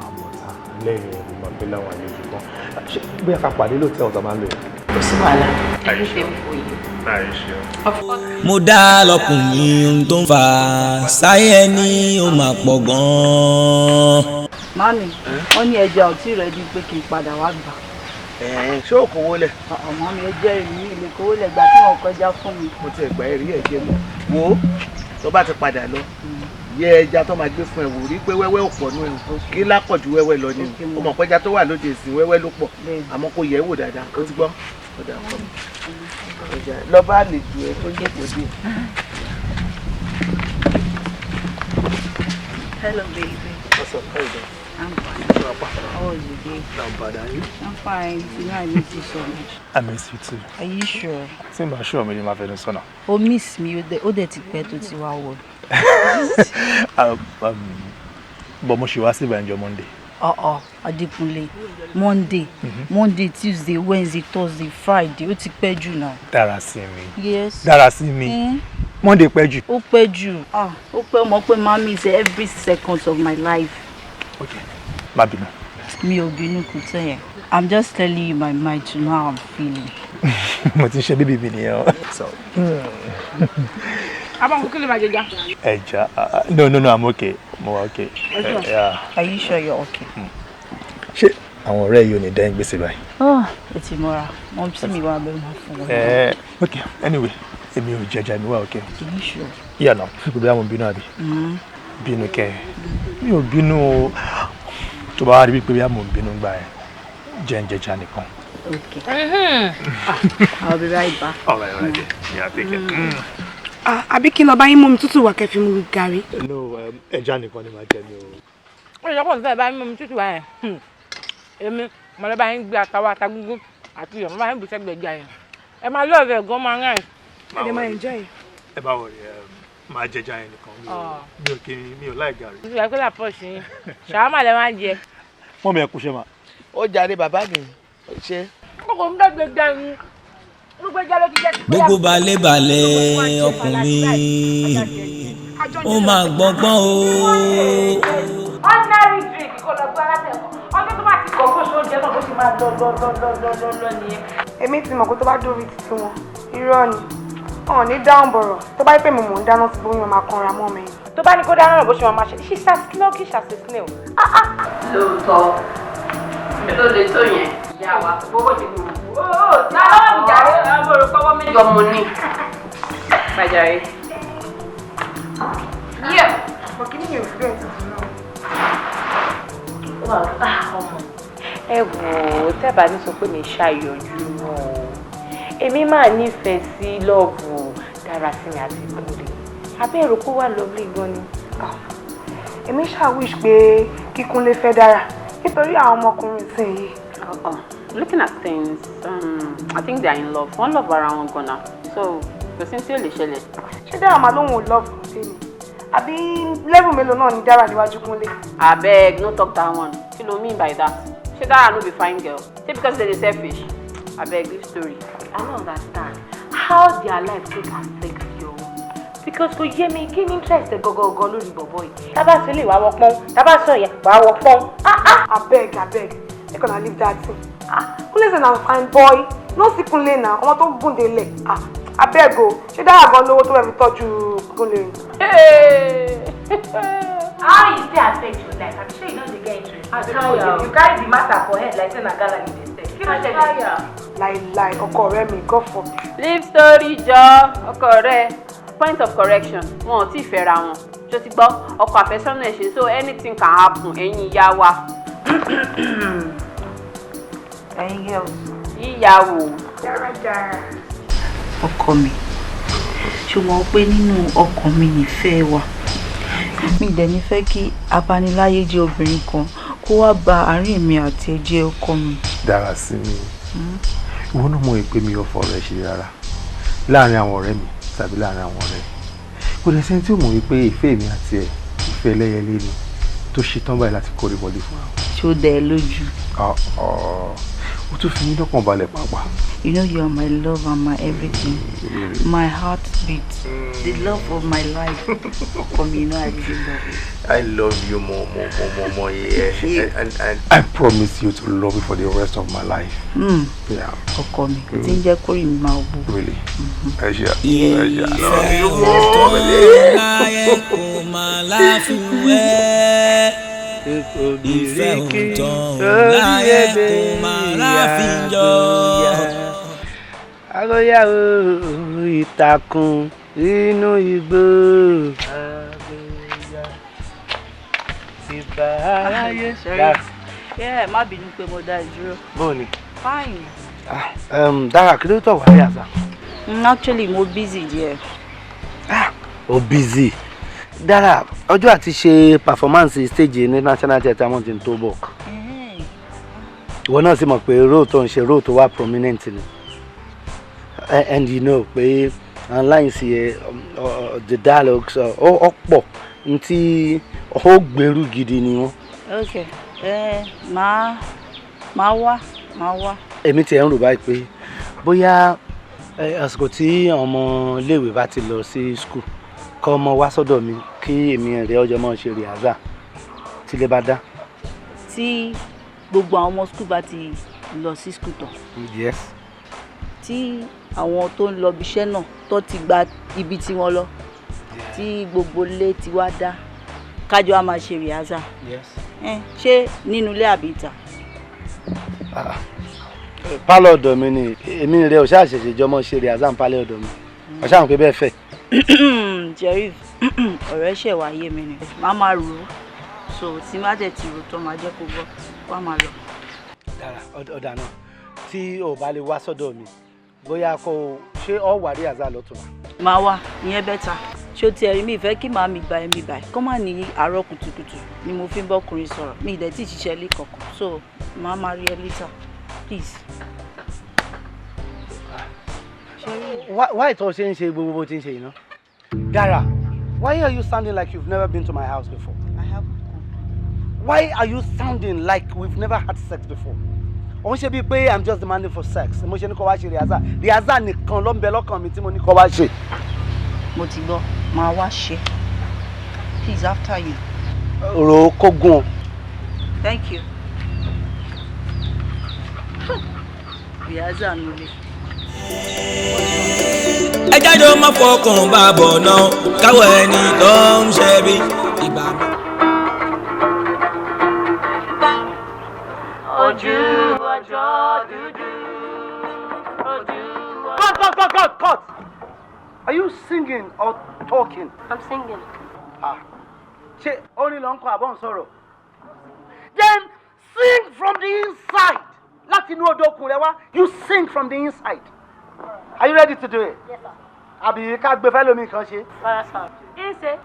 Speaker 8: Àmọ̀ta lẹ́yìn ẹ̀rù máa gbé láwọn àlejò kan. Ṣé bí a ká pàdé lóòótọ́ ọ̀tá máa ń lò yẹn?
Speaker 10: Kò sí wàhálà. Everything for you. Of course.
Speaker 1: Mo dá lọkùnrin ohun tó ń fà sáyé ẹni ó máa pọ̀ gan-an.
Speaker 2: Mami, wọ́n ní ẹja ò tí rẹ̀ di pé kí n padà wá gbà.
Speaker 5: Ṣé o kówó lẹ̀?
Speaker 2: Ọmọ mi ẹ jẹ́ ìrìn ilé kówó lẹ̀ gbà tí wọ́n kọjá fún mi.
Speaker 5: Mo ti ẹ̀gbà ẹ̀rí ẹ̀jẹ̀ mọ́. Wo tó bá ti padà lọ yẹ ẹja tó máa gbé fún ẹ wò rí pé wẹ́wẹ́ ò pọ̀ nú ẹ̀ kí lápọ̀jù wẹ́wẹ́ lọ ni o mọ̀ pẹ́já tó wà lóde ìsìn wẹ́wẹ́ ló pọ̀ àmọ́ kò yẹ̀ wò dáadáa ó ti gbọ́ ó dà pọ̀ lọ bá lè ju ẹ tó jókòó dé.
Speaker 2: Hello baby.
Speaker 5: What's up? How you doing?
Speaker 2: I'm fine. How are you, babe?
Speaker 5: Not bad, are you?
Speaker 2: I'm fine. You know I miss you so much.
Speaker 8: I miss you too.
Speaker 2: Are you sure?
Speaker 8: Tí n bá sure mi ni máa fẹnu sọ́nà.
Speaker 2: O miss me ó dẹ̀ ti pẹ́ tó ti wá wọ̀.
Speaker 8: But mo ṣì wá sí ìbànújẹ́ Monday.
Speaker 2: Adékúnlé. Monday, Tuesday, Wednesday, Thursday, Friday. Ó ti pẹ́ jù náà.
Speaker 8: Dára sí mi.
Speaker 2: Yes.
Speaker 8: Dára sí mi. Monday pẹ́ jù.
Speaker 2: Ó pẹ́ jù. Ó pẹ́ mọ̀ pé máa miss every second of my life.
Speaker 8: Okay. Má bínú.
Speaker 2: Mi ò bínú kò tẹ́ yẹn. I'm just telling you my mind to know how I'm feeling.
Speaker 8: Mo ti ṣe bíbí mi nìyẹn o.
Speaker 9: Abang kò kí lè máa jẹja.
Speaker 8: Ẹja. No, I'm okay. Mo wà okay.
Speaker 2: Are you sure you're okay?
Speaker 8: Ṣé àwọn ọ̀rẹ́ yìí ò ní dẹ́yìn gbèsè báyìí?
Speaker 2: Ètì mọ́ra. Wọ́n sì mi wá bẹ́ẹ̀ máa fún wọn.
Speaker 8: Okay. Anyway, èmi ò jẹja mi wá okay.
Speaker 2: Are you sure?
Speaker 8: Yeah, no. Gbogbo àwọn bínú àbí? Bínú kẹ́. Mi ò bínú o. Tó bá wá rí pé bí àwọn bínú gbà ẹ́ jẹ́ ń jẹja nìkan.
Speaker 2: Okay. I'll be right back.
Speaker 8: All right. Yeah, take it.
Speaker 9: Àbí kí lọ bá yín mú mi tútù wá kẹfì mu gàrí.
Speaker 8: No, ẹja nìkan ni màá jẹ mi o.
Speaker 9: Ó yẹ kó n fẹ́ bá yín mú mi tútù wá yẹn. Èmi mo lọ bá yín gbé àtàwọn àtàgúngún àti ìyọ̀ mo bá yín bù sẹ́gbẹ̀ẹ́ ẹja yẹn. Ẹ máa lọ́ọ̀rẹ́ ẹ̀ gan máa ń rìn. Ẹ dẹ̀ máa enjoy yẹn.
Speaker 8: Ẹ bá wọlé máa jẹja yẹn nìkan mi ò láì gàrí.
Speaker 9: Mo ti rẹ̀ pé làpọ̀ sí yín. Ṣàwámà lẹ máa ń jẹ.
Speaker 8: Mọ́ mi ẹ kú ṣe mà.
Speaker 5: Ó jàre bàbá mi ṣe.
Speaker 9: Kókò ń dẹ́gbẹ̀ dání.
Speaker 1: Gbogbo balẹ̀ ọkùnrin ó máa gbọ́ngbọ́n o.
Speaker 4: Ordinary drink kò lọ gbọ́ alátẹ̀kọ́. Ọjọ́ tó bá ti kọ̀ fún oúnjẹ náà bó ṣe máa lọ nìyẹn.
Speaker 11: Èmi ti mọ̀ pé tó bá dórí títí wọn, irọ́ ni. Wọn ò ní dáhùn bọ̀rọ̀. Tó bá yẹ pé mo mò ń dáná sí bóyá máa kanra mọ́ mi.
Speaker 9: Tó bá ní kó dáná bó ṣe máa ṣe, she's as sluggish as a snail.
Speaker 10: Lóòótọ́, ló lè tó yẹn. Ìyá wa, gbogbo ti gbogbo.
Speaker 4: Táwọn ìjàre ọmọ pọ́wọ́ méjì.
Speaker 10: Gọ́mọ ní. Bàjàre.
Speaker 11: Yẹ́ mo kí ni yóò fi bẹ́ẹ̀ tuntun náà.
Speaker 9: Ọmọ ẹ wò ó tẹ́bà ní sọ pé mi ṣàyọjú wọn o. Èmi máa nífẹ̀ẹ́ sí lọ́ọ̀bù dára sí mi àti Kúnlé. Abẹ́rù kó wà lọ́ọ̀lì gan ni.
Speaker 11: Èmi ṣàwíṣ pé kí Kúnlé fẹ́ dára nítorí àwọn ọmọkùnrin sí yìí.
Speaker 10: Looking at things, I think they are in love. One love ara wọn gan na. So, kò sí tí ó lè ṣẹlẹ̀.
Speaker 11: Ṣé dára màá lóhùn ò lọ́ọ̀bù sí ni? Àbí level mélòó náà ni dára níwájú Kúnlé?
Speaker 10: Abeg, no talk that one. Kí ló mean by that? Ṣé dára no be fine girl? Say because they dey selfish? Abeg, leave story.
Speaker 9: I don't understand how their life take affect your own. Because kò yé mi kí ni interest gọgọgọ lórí bọ̀bọ̀ yìí. Tábà sílẹ̀ wàá wọ pọ́n, tábà sọ yẹn wàá wọ pọ́n.
Speaker 11: Abeg, ẹ kàn náà leave that thing. Kúnlé ṣe na fine boy no sí Kúnlé náà ọmọ tó gùn délẹ̀ abẹ́ẹ̀gò ṣé dára gan lówó tó fẹ́ fi tọ́jú Kúnlé.
Speaker 9: How you still affect your life? I'm sure you know the get interest. You carry the matter for head like say na gala you dey sell. Kí ló ṣẹlẹ̀?
Speaker 11: Láìláì ọkọ ọ̀rẹ́ mi God forbid.
Speaker 10: Leave story jọ ọkọ rẹ. Point of correction, wọn ò tí ì fẹ́ra wọn. Ṣó ti gbọ́ ọkọ àfẹ́sọ́nà ẹ̀ ṣe so anything can happen ẹ̀yin ìyá wa.
Speaker 2: Ẹ̀yin girls.
Speaker 10: Ìyàwó.
Speaker 11: Dáradára.
Speaker 2: Ọkọ mi ṣùgbọ́n pé nínú ọkàn mi nífẹ̀ẹ́ wà mi dẹ̀ ní fẹ́ kí abániláyé jẹ́ obìnrin kan kó wá ba àárín mi àti ẹ̀jẹ̀ ọkọ mi.
Speaker 8: Dára sí mi ìwọ náà mọ̀ pé mi ò fọ̀rọ̀ ẹ̀ ṣe rárá láàrin àwọn ọ̀rẹ́ mi tàbí láàrin àwọn ọ̀rẹ́ kò lè sẹ́ni tí ó mọ̀ wípé ìfẹ́ mi àti ẹ̀ ìfẹ́ ẹlẹ́yẹlé ni tó ṣetán báyìí láti kórè wọlé fún wa.
Speaker 2: Ṣé ó dẹ̀ ẹ́ lójú?
Speaker 8: Ó tún fi mí lọ́kàn balẹ̀ pàápàá.
Speaker 2: You know you are my love and my everything. My heartbeat. The love of my life. Come, you know I really love you.
Speaker 8: I love you more, yeah. And I promise you to love you for the rest of my life. Yeah.
Speaker 2: Ọkọ mi, kò tí ń jẹ́ kórìí mi máa bú.
Speaker 8: Really?
Speaker 1: Ìfẹ́ òótọ́ láyé kò máa láfi jọ.
Speaker 5: Agbóyàwó ìtàkùn inú igbó. Ìbá aráyé
Speaker 2: Ẹ má bínú pé mo dá ìdúró.
Speaker 5: Bọ́ọ̀ni.
Speaker 2: Fine.
Speaker 5: Dára kí ló tọ̀ wá rí àṣà?
Speaker 2: Actually, mo busy díẹ̀.
Speaker 5: O busy. Dára ọjọ́ àti ṣe performance stage ní National Theatre Mountain tó bọ̀. Ìwọ náà sì mọ̀ pé role tó ń ṣe role tó wà prominent ni. And you know pé online sí the dialogues ọ̀pọ̀ ntí ó gbèrú gidi ni wọ́n.
Speaker 2: Okay. Máa wá.
Speaker 5: Èmi tiẹ̀ ń rò báyìí pé bóyá àsìkò tí ọmọ iléèwé bá ti lọ sí school kọ́ ọmọ wá sọ́dọ̀ mi kí èmi rẹ̀ ọjọ́ mọ́ ṣe rìhásà tí lè bá dá.
Speaker 2: Tí gbogbo àwọn ọmọ school bá ti lọ sí school tán.
Speaker 5: Yes.
Speaker 2: Tí àwọn tó ń lọ ibiṣẹ́ náà tó ti gba ibi tí wọ́n lọ tí gbogbo ilé ti wá dá kájọ á máa ṣe rìhásà.
Speaker 5: Yes.
Speaker 2: Ṣé nínú ilé àbí ìta?
Speaker 5: Pálọ̀ ọ̀dọ̀ mi ni èmi rẹ̀ ọ̀ṣà àṣẹ̀ṣẹ̀ jọmọ́ ṣe rìhásà ń pálẹ̀ ọ̀dọ̀ mi ọ̀ṣà àwọn pé bẹ́ẹ̀ fẹ́.
Speaker 2: Jerry ọ̀rẹ́ ṣẹ̀ wá yé mi ni máa rò ó so tí má dẹ̀ ti rò tán máa jẹ́ kó gbọ́ wá máa lọ.
Speaker 5: Dára ọ̀dà náà tí o bá lè wá sọ́dọ̀ mi bóyá kó ṣé ọ wà rí àzá lọ́tún wa.
Speaker 2: Máa wá ìyẹn bẹ́tà ṣé o ti ẹ̀rí mi ìfẹ́ kí màá mi gba ẹ̀mí báyìí kọ́ máa ní àárọ̀ kùtùkùtù ni mo fi ń bọ́kùnrin sọ̀rọ̀ mi ìdẹ̀ tí ì ṣiṣẹ́ lé kankan so máa rí ẹ later please.
Speaker 5: Why tó ṣe ń ṣe gbogbo bó ti ń ṣe yìí ná? Dara, why are you sounding like you've never been to my house before?
Speaker 2: I haven't come.
Speaker 5: Why are you sounding like we've never had sex before? Òun ṣe bíi pé I'm just demanding for sex. Mo ṣe ní kó wá ṣe rìhásà. Rìhásà nìkan ló ń bẹ lọ́kàn mi tí mo ní kó wá ṣe.
Speaker 2: Mo ti gbọ́, máa wá ṣe. Please after you.
Speaker 5: Rò ó kó gùn.
Speaker 2: Thank you. Rìhásà mi lè.
Speaker 1: Ẹ jáde ó má fọkàn bá bọ̀ náà káwọ ẹni tó ń ṣe bí ìgbà mi.
Speaker 4: Ojú ọjọ́ dúdú.
Speaker 5: Cut! Are you singing or talking?
Speaker 4: I'm singing.
Speaker 5: Ṣé orin ló ń kọ àbọ̀ ń sọ̀rọ̀? Then sing from the inside. Láti inú odò okùn rẹ wá, you sing from the inside. Are you ready to do it?
Speaker 4: Yes, sir.
Speaker 5: Àbí ká gbé fẹ́ lómi kan ṣe?
Speaker 4: Rárá, sir. Ìṣe.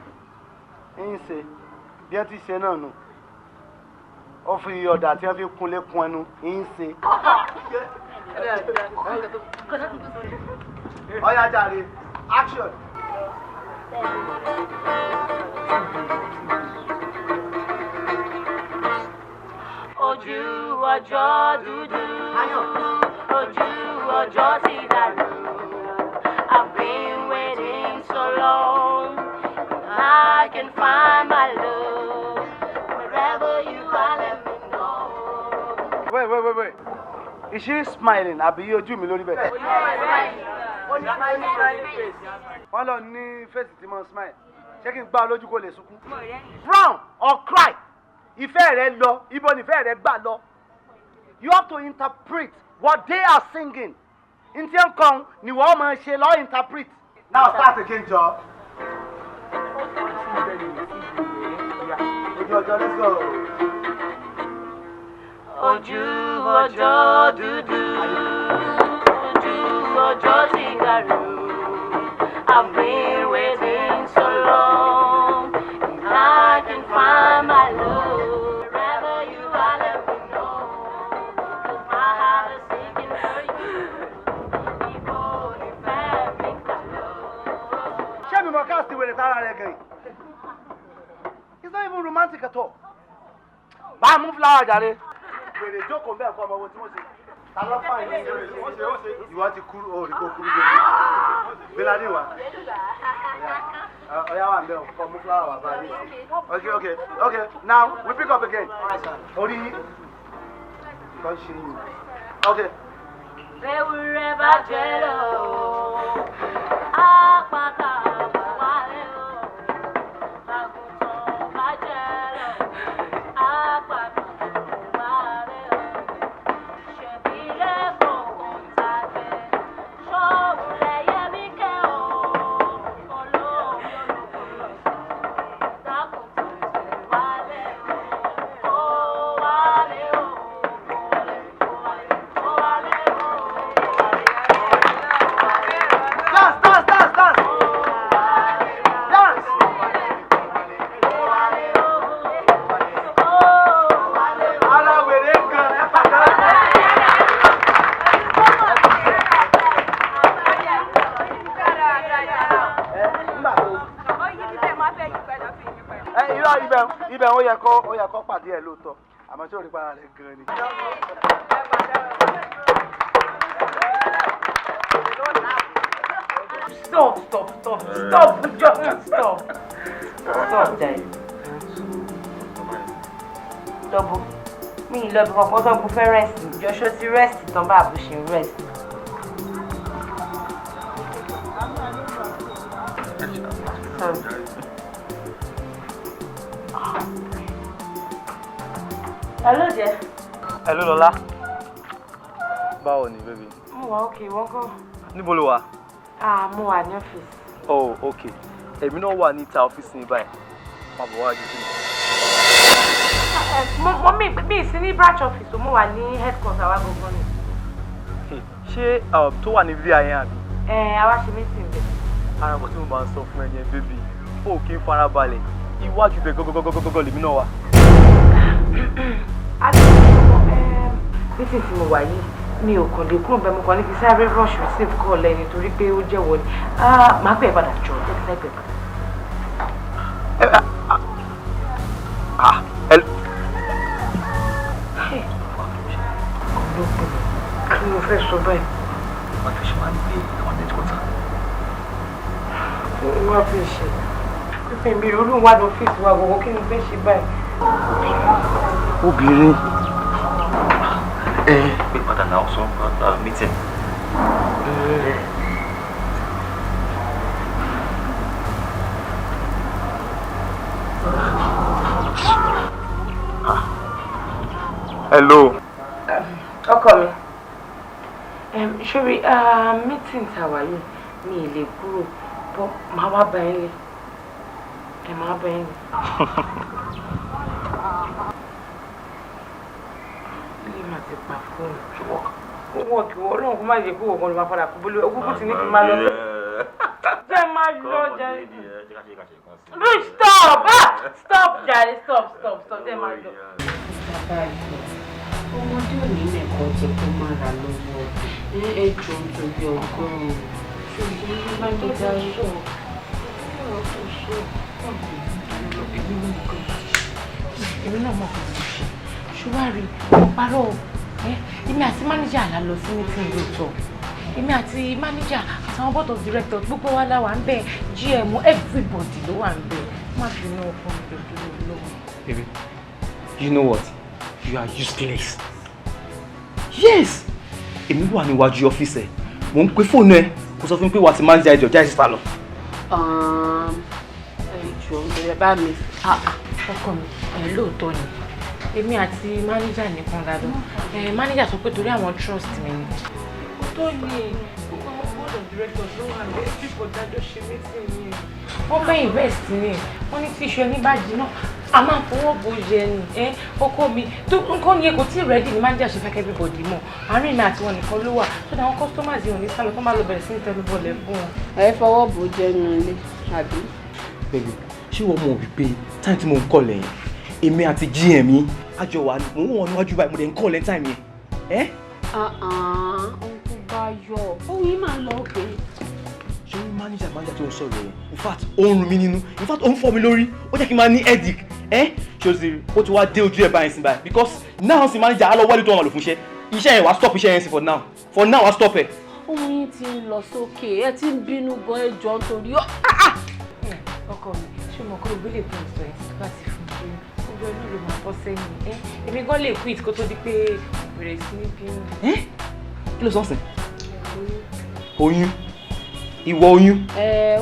Speaker 5: Ń ṣe bí ẹ ti ṣe náà nù. Ó fi ọ̀dà tí wọ́n fi kunlé kun ẹnu. Ń ṣe. Ọ̀yá jàre, action.
Speaker 4: Ojú ọjọ́ dúdú. Ojú ọjọ́ ti dàrú. I've been waiting so long. I can find my love. Wherever you are, let me know.
Speaker 5: Wait. Is she smiling? Àbí ojú mi lórí bẹ́ẹ̀? Wọ́n lọ ní face tí mo smile. Ṣé kí n gbá lójú kó lè sunkún? Frown or cry. Ìfẹ́ rẹ lọ, ibo ni ìfẹ́ rẹ gbà lọ. You have to interpret what they are singing. Ntí ń kàn ni wọ́n máa ṣe lọ interpret. Now start again, Joe. Let's go.
Speaker 4: Ojú ọjọ́ dúdú, ojú ọjọ́ ti dàrú. I've been waiting so long, and I can find my love. Wherever you are, let me know, 'cause my heart is sinking for you. People in fact think I love.
Speaker 5: Ṣé mi mọ̀ ká sí wèrè sára rẹ̀ gan-an? It's not even romantic at all. Bá a mú flower jàre. Wèrè jókòó bẹ́ẹ̀ kọ́ ọmọ wo tí wọ́n ṣe. Ta ló fà yín? Ìwọ ti kúrú, o rí kó kúrú lójú. Bíládé wa. Ọ̀yá wa ń bẹ̀ kọ́ mú flower wà báyìí. Okay. Now we pick up again. Orí nǹkan ṣe yín. Okay.
Speaker 4: Ewúrẹ́ bá jẹ́ lọ, àpáta wà lẹ́ o. Àgùntàn bá jẹ́ lọ, àpáta wà lẹ́ o. Ṣèbí lẹ́kọ̀ọ́ tàgbẹ́, ṣọ́ọ̀bù lẹ́yẹ mi kẹ́ o. Olómi olókùnrin, dákùntàn wà lẹ́ o. Ó wà lẹ́ o.
Speaker 5: Ibẹ̀ ó yẹ kó pàdé ẹ̀ lóòótọ́ àmọ́ tí ò rí para rẹ̀ gan-an ni.
Speaker 9: Stop, Jai. Double. Mi ì lọ bí kankan tó kún fẹ́ rest. Joshua ti rest tán bá àbúṣe rest. Hello, Jẹ́.
Speaker 6: Hello, Lọ́lá. Báwo ni, baby?
Speaker 9: Mo wà okay, wọ́n kọ́.
Speaker 6: Níbo lo wà?
Speaker 9: Mo wà ní ọ́fíìsì.
Speaker 6: Oh, okay. Èmi náà wà níta ọ́fíìsì ní báyìí. Má bọ̀ wá ju sí mi.
Speaker 9: Mi sí ní branch office, mo wà ní headquarter wa gbogbo ni.
Speaker 6: Ṣé tó wà ní VI yẹn àbí?
Speaker 9: Àwa ṣe meeting bẹ̀.
Speaker 6: Ara kan tí mo máa ń sọ fún ẹ yẹn, baby. O kì í farabalẹ̀. Iwájú bẹ̀ gọ́gọ́gọ́gọ́gọ́ lèmi náà wà.
Speaker 9: Meeting tí mo wà yìí mi ò kàn lè kúrò bẹ́ẹ̀ mo kàn ní kí sáré rush receive call ẹ nítorí pé ó jẹ́ wọlé. Màá pè é padà jọ jẹ́ kí sáré pè é padà. Kí ló fẹ́ sọ báyìí?
Speaker 6: Wọ́n ti ṣe máa ń gbé àwọn headquarter.
Speaker 9: Wọ́n fi ṣe. Pípẹ́ mi olú wà ní ọ́fíìsì wa gbogbo kí ni fẹ́ ṣe báyìí?
Speaker 6: Obìnrin. Pé padà náà sọ meeting. Hello.
Speaker 9: Ọkọ mi. Ṣórí meeting tàwa yìí mi ì lè kúrò bọ́ máa wá bá yín lé. Máa bá yín lé. Ti pa fóònù. Owó kí wọ́n lóun kó má yẹ kó wọ́n lè máa padà kú bólú ogún ti ní kí n máa lọ. Jẹ́ máa lọ jẹ́. Stop! Stop jàre stop jẹ́ máa lọ. Ọmọdé ò ní mẹ́kọ̀ọ́ jẹ́ kó má ra lọ́wọ́. Ẹ jọ nítorí ọgọ́rùn-ún. Ṣùgbọ́n ní bá tó dá sọ. Èmi náà mọ̀ kó ṣe. Ṣùwárí parọ́ èmi àti mánéjà là lọ sí meeting lóòótọ́ èmi àti mánéjà àtàwọn board of directors gbogbo wa la wà ń bẹ GM everybody ló wà ń bẹ má fi inú ọkọ mi dúró lọ́wọ́.
Speaker 6: Baby, you know what? You are useless. Yes, èmi wà níwájú ọ́fíìsì ẹ̀ mò ń pe fóònù ẹ̀ kó sọ fún mi pé wà á ti máa ń jẹ ẹjọ́ jáde síta lọ.
Speaker 9: ẹjọ́ bẹ̀rẹ̀ bá mi ọkọ mi lóòótọ́ ni èmi àti mánéjà nìkan dáadọ́ mánéjà sọ pé torí àwọn trust mi ni ó tó ní gbogbo àwọn board of directors ló wà ní people dájọ́ ṣe meeting ni wọ́n fẹ́ invest ni wọ́n ní tí iṣu ẹni bá jiná a máa fọwọ́ bò jẹ ni ọkọ mi tó nǹkan yẹn kò tí ì ready ni mánéjà ṣe fẹ́ kẹ́ everybody mọ̀ àárín mi àti wọn nìkan ló wà tó dáwọn customers yìí ò ní sálọ tó máa lọ bẹ̀rẹ̀ sí ní tẹnubọlẹ̀ fún wọn.
Speaker 10: ẹ fọwọ́ bò jẹ nu ilé àbí.
Speaker 6: bẹ́ẹ̀ni ṣé wọ́n mọ̀ wípé táyì tí mo ń kọ́ lẹ́yìn èmi àti GM yín àjọ wà ní mò ń wọ̀n níwájú báyìí mo dẹ̀ ń kọ́ lẹ́yìn táìmì yẹn.
Speaker 10: ọ̀nkú bá yọ ohun yìí máa lọ òkè.
Speaker 6: ṣé wọ́n mánéjà tó ń sọ̀rọ̀ yẹn in fact ó ń rún mi nínú in fact ó ń fọ́ mi lórí ó jẹ́ kí n máa ní headache ṣé o sì ó ti wá dé ojú ẹ̀ báyìí sí báyìí because now sì mánéjà á lọ wálé tó wọn lò fún iṣẹ́ yẹn wàá stop iṣẹ́ yẹn sí for now wàá stop ẹ̀.
Speaker 10: ohun yìí ti ń lọ sókè ẹ ti ń bínú gan ẹjọ́ nítorí
Speaker 9: ọkọ mi ṣé mo kọ́ òbí lè fún ìsọ ẹ̀ tí bá ti fún mi gbogbo ẹnu ló máa bọ́ sẹ́yìn èmi gan lè quit kó tó di pé bẹ̀rẹ̀ sí ní bínú.
Speaker 6: kí ló sọ ọ̀sẹ̀? oyún ìwọ oyún.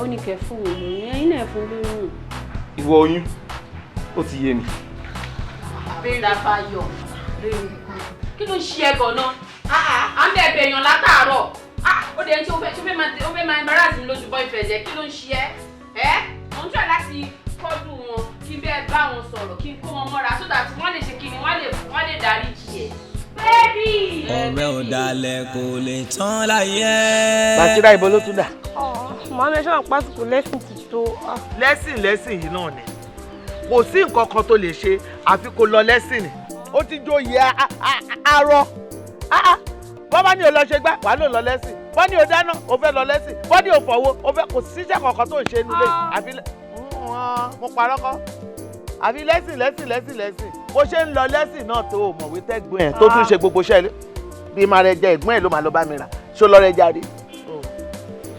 Speaker 10: ó ní kẹ́ fún mi lóyún ẹ̀yin náà fún lóyún.
Speaker 6: ìwọ oyún ó ti yé mi.
Speaker 10: bẹ́ẹ̀ bá yọ kí ló ṣe ẹ gan-an à ń bẹ̀ èèyàn látàárọ̀ ó dẹ̀ tí ó fẹ́ máa embarrass mi lójú boyfriend ẹ̀ kí ló ń ṣe ẹ́ mo ń try láti kọ́dù wọn kí bẹ́ẹ̀ bá wọn sọ̀rọ̀ kí n kó wọn mọ́ra so that wọ́n lè ṣe kí ni wọ́n lè dárí jì ẹ́. bébì.
Speaker 1: ọ̀rẹ́ ọ̀dàlẹ̀ kò lè tán láyé.
Speaker 5: Bàṣírà ibo ló tún dà.
Speaker 11: màá mi ṣáà pásítọ̀ lẹ́sìn ti tó.
Speaker 5: lẹ́sìn yìí náà ni kò sí nǹkan kan tó lè ṣe àfi kó lọ lẹ́sìn ni ó ti jóye arọ bọ́ bá ní o lọ ṣe gbá wàá lò lọ lẹ́sìn bọ́ ní o dáná o fẹ́ lọ lẹ́sìn bọ́ ní o fọwọ́ o fẹ́ kò síṣẹ́ kankan tó ń ṣe nílé àfi mo parọ́ kọ́ àfi lẹ́sìn bó ṣe ń lọ lẹ́sìn náà tó o mọ̀wé tẹ́gbọ́n ẹ̀ tó tún ṣe gbogbo iṣẹ́ bí máa rẹ jẹ ẹ̀gbọ́n ẹ̀ ló máa lọ bá mi rà ṣó lọ rẹ jáde.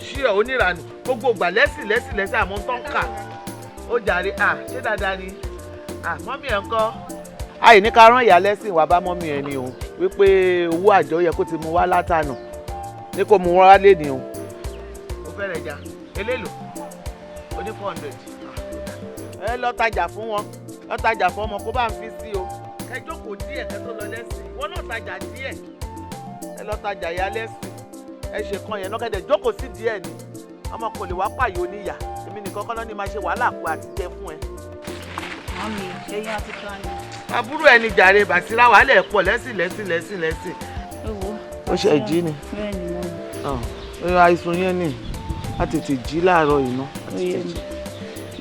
Speaker 5: ṣí ọ̀ oníranù gbogbo ìgbà lẹ́sìn àmọ́ tó ń kà ó jàre ṣé dáadáa ni mọ́mí ẹ̀ ń kọ́ àì ní ká rán ìyá lẹ́sìn wá bá mọ́mí ẹ̀ ni o wípé owó àjọ yẹ kó ti mú wá látànà ní kó mú wá lé ní o. ó fẹ́rẹ̀ jà eléèlò ó ní 400. ẹ lọ tajà fún wọn lọ tajà fún ọmọ kó bá ń fi sí o ẹ jókòó díẹ̀ kẹ́ tó lọ lẹ́sìn wọn náà tajà díẹ̀ ẹ lọ tajà ìyá lẹ́sìn ẹ ṣe kan yẹn lọ́kẹ́dẹ̀ jókòó sí díẹ̀ ni ọmọ kò lè wá pààyè oníyà èmi nìkan kọ́ lọ́ ní máa ṣe wàhálà kó àti jẹ fún ẹ.
Speaker 2: mami ẹyin àti kíláàni.
Speaker 5: àbúrò ẹni jàre Bàṣírà wàhálà ẹ̀ pọ̀ lẹ́sìn. ó ṣe jí ni.
Speaker 2: bẹ́ẹ̀ni mami.
Speaker 5: àìsàn yẹn ni a tètè jí láàárọ̀ iná.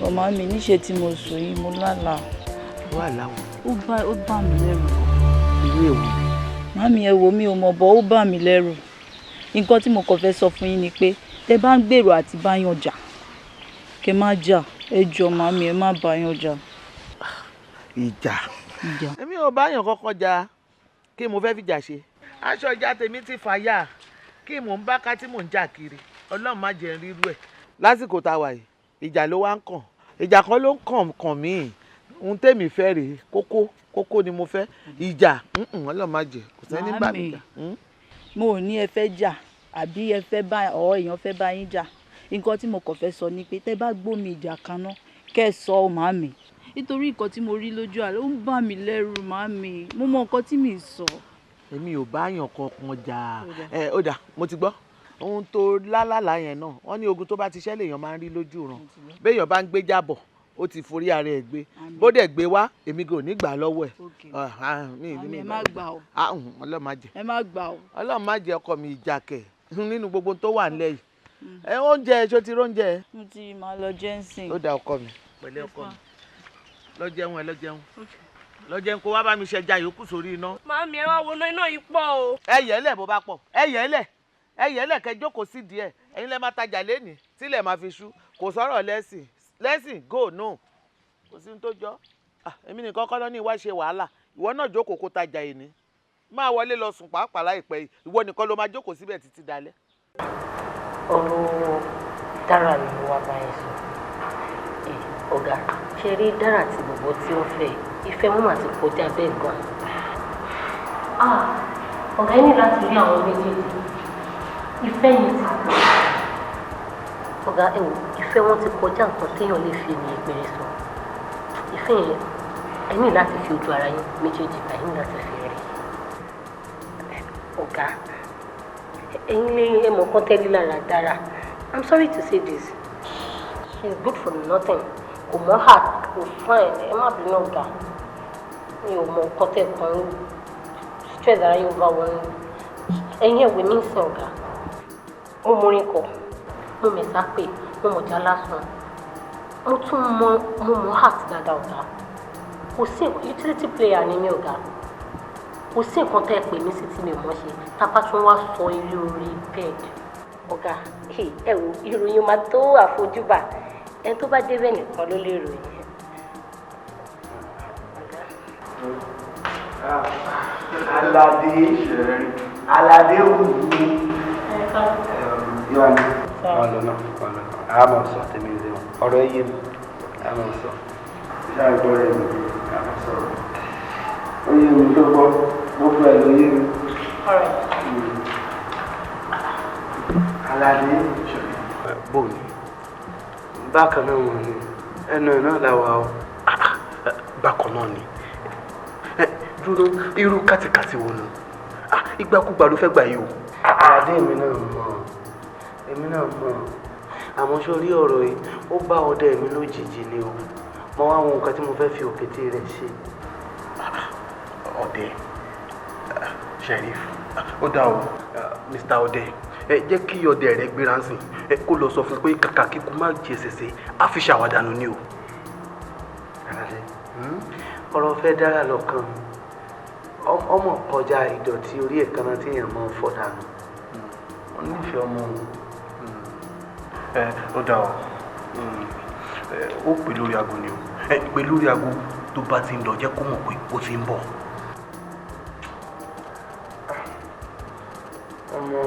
Speaker 2: màmá mi níṣe tí mo sùn yìí mo lálàá.
Speaker 5: wà láwọ.
Speaker 2: ó bà mí lẹ́rù.
Speaker 5: irú èwo.
Speaker 2: màmí ẹ wò mí ò mọ̀ bọ́ ó bà mí lẹ́rù. nǹkan tí mo kàn fẹ́ sọ fún yín ni pé tẹ bá ń gbèrò àti báyàn jà kẹ má jà ẹ jọ̀ọ́ màmí ẹ má báyàn jà.
Speaker 5: ìjà. èmi ò báyàn kọ́kọ́ jà kí mo fẹ́ fìjà ṣe. aṣọ ìjà tèmi ti fàyà kí mò ń bá ká tí mò ń jà kiri ọlọ́run má jẹ́ rírú ẹ̀. lásìkò tá a wà yìí ìjà ló wá ń kàn ìjà kan ló ń kàn mí ohun tèmi fẹ́ rèé kókó ni mo fẹ́ ìjà ọlọ́run má jẹ́ kò sẹ́ni bá mi jà.
Speaker 2: mo ò ní ẹ fẹ́ jà àbí ẹ fẹ́ bá èèyàn fẹ́ bá yín jà nǹkan tí mo kàn fẹ́ sọ ni pé tẹ́ bá gbómi ìjà kaná kẹ́ ẹ sọ ọ́ màmí nítorí nǹkan tí mo rí lójú àlá ó ń bà mí lẹ́rù màmí mo mọ nǹkan tí mi sọ.
Speaker 5: èmi ò bá yàn kankan jà ó dà mo ti gbọ́ ohun tó lálàlá yẹn náà wọ́n ní ogun tó bá ti ṣẹ́ lèèyàn máa ń rí lójú ràn béèyàn bá ń gbé jábọ̀ ó ti forí ara ẹ̀ gbé bó dẹ̀ gbé wá èmi kò ní gbà lọ́wọ́ ẹ̀.
Speaker 2: ẹ má gbà o.
Speaker 5: ọlọ́run má jẹ́.
Speaker 2: ẹ má gbà o.
Speaker 5: ọlọ́run má jẹ́ ọkọ mi ìjà kẹ̀ nínú gbogbo tó wà nílẹ̀ yìí oúnjẹ ṣó ti róúnjẹ.
Speaker 2: mo ti máa lọ jẹ́nsìn.
Speaker 5: ó da ọkọ mi pẹ̀lẹ́ ọkọ mi lọ jẹun kó wá bá mi ṣẹja yòókù sórí iná.
Speaker 11: màámi ẹ wá wo iná yìí pọ̀ o.
Speaker 5: ẹ yẹ̀lẹ̀ bó bá pọ̀ ẹ yẹ̀lẹ̀ kẹ́ jókòó sí díẹ̀ ẹ̀yin lẹ máa tajà lẹ́nìí tílẹ̀ máa fi ṣú kò sọ̀rọ̀ lẹ́sìn go no kò sí ní tó jọ èmi nìkan kọ́ lọ ní ìwá ṣe wàhálà ìwọ náà jókòó kó tajà yìí ni máa wọlé lọ sùn pàápàá láìpẹ́ yìí ìwọ nìkan ló máa jókòó síbẹ̀ títí dalẹ́.
Speaker 4: ọ̀rọ̀ dára ni mo wá báyìí sọ ọ̀gá ṣe rí dára àti gbogbo tí ó fẹ́ ìfẹ́ wọn àti kọjá bẹ́ẹ̀ gan. ọ̀gá yín ní láti rí àwọn méjèèjì ìfẹ́ yìí ti pọ̀ ọ̀gá ẹ wò ìfẹ́ wọn ti kọjá nǹkan téèyàn lè fi ènìyàn péré sọ ìfẹ́ yẹn ẹ ní láti fi ojú ara yín méjèèjì bá yín láti fi rí ọ̀gá ẹ̀yin lé ẹmọ kan tẹ́lẹ̀ lára dára I'm sorry to say this she's good for nothing kò mọ heart kò fine ẹ má bínú ọ̀gá mi ò mọ nǹkan tẹ̀ kan stress ara yín over wọn ẹ̀yin ẹ̀wẹ̀ mi ń sìn ọ̀gá mo morin kọ mo mẹ̀sà pé mo mọ̀já lásán mo tún mo heart dáadáa ọ̀gá kò sí utility player ni mi ọ̀gá kò sí nǹkan tẹ́ ẹ pè mí sí tí mi ò mọ̀ ṣe tápá tún wá sọ ilé orí bed ọ̀gá ẹ wo ìròyìn máa tó àfojúbà ẹni tó bá débẹ̀ nìkan ló lè ròyìn.
Speaker 5: Aládé wù mí. Yọ̀ọ̀ni ọ̀lọ́nà àmọ̀ sọ tèmi ń sẹ́wọ̀n ọ̀rọ̀ ẹ yé mi àmọ̀ sọ ìṣá ìgbọ́ rẹ̀ mi àmọ̀ sọ̀rọ̀ ó yé mi tó gbọ́ mo fẹ́ ló yé mi. Aládé bóòlù bákan náà wọ̀n ni ẹnu ẹ̀ náà làwà o.
Speaker 6: Bákan náà ni dúró irú kàtìkàtì wo ni ìgbàkúgbà ló fẹ́ gbà yìí o.
Speaker 5: Aládé èmi náà mọ̀ àmọ́ sórí ọ̀rọ̀ yìí ó bá ọdẹ mi lójijì ni o mo wá àwọn nǹkan tí mo fẹ́ fi òkété rẹ̀ ṣe.
Speaker 6: Ọdẹ Sheriff ó dá o Mr. Ọdẹ jẹ́ kí ọdẹ rẹ̀ gbéra ń sìn kó lọ sọ fún pé kàkà kíkú má jẹ ṣẹṣẹ á fi ṣàwádànù ni o.
Speaker 5: Aládé ọ̀rọ̀ fẹ́ dára lọ́kàn ọmọ kọjá ìdọ̀tí orí ẹ̀kaná tí èèyàn máa ń fọ́ dànù wọ́n nífẹ̀ẹ́ ọmọ òun.
Speaker 6: Ó dá o ó pè lórí aago ni o pè lórí aago tó bá ti ń lọ jẹ́ kó mọ̀ pé ó ti ń bọ̀.
Speaker 5: ọmọ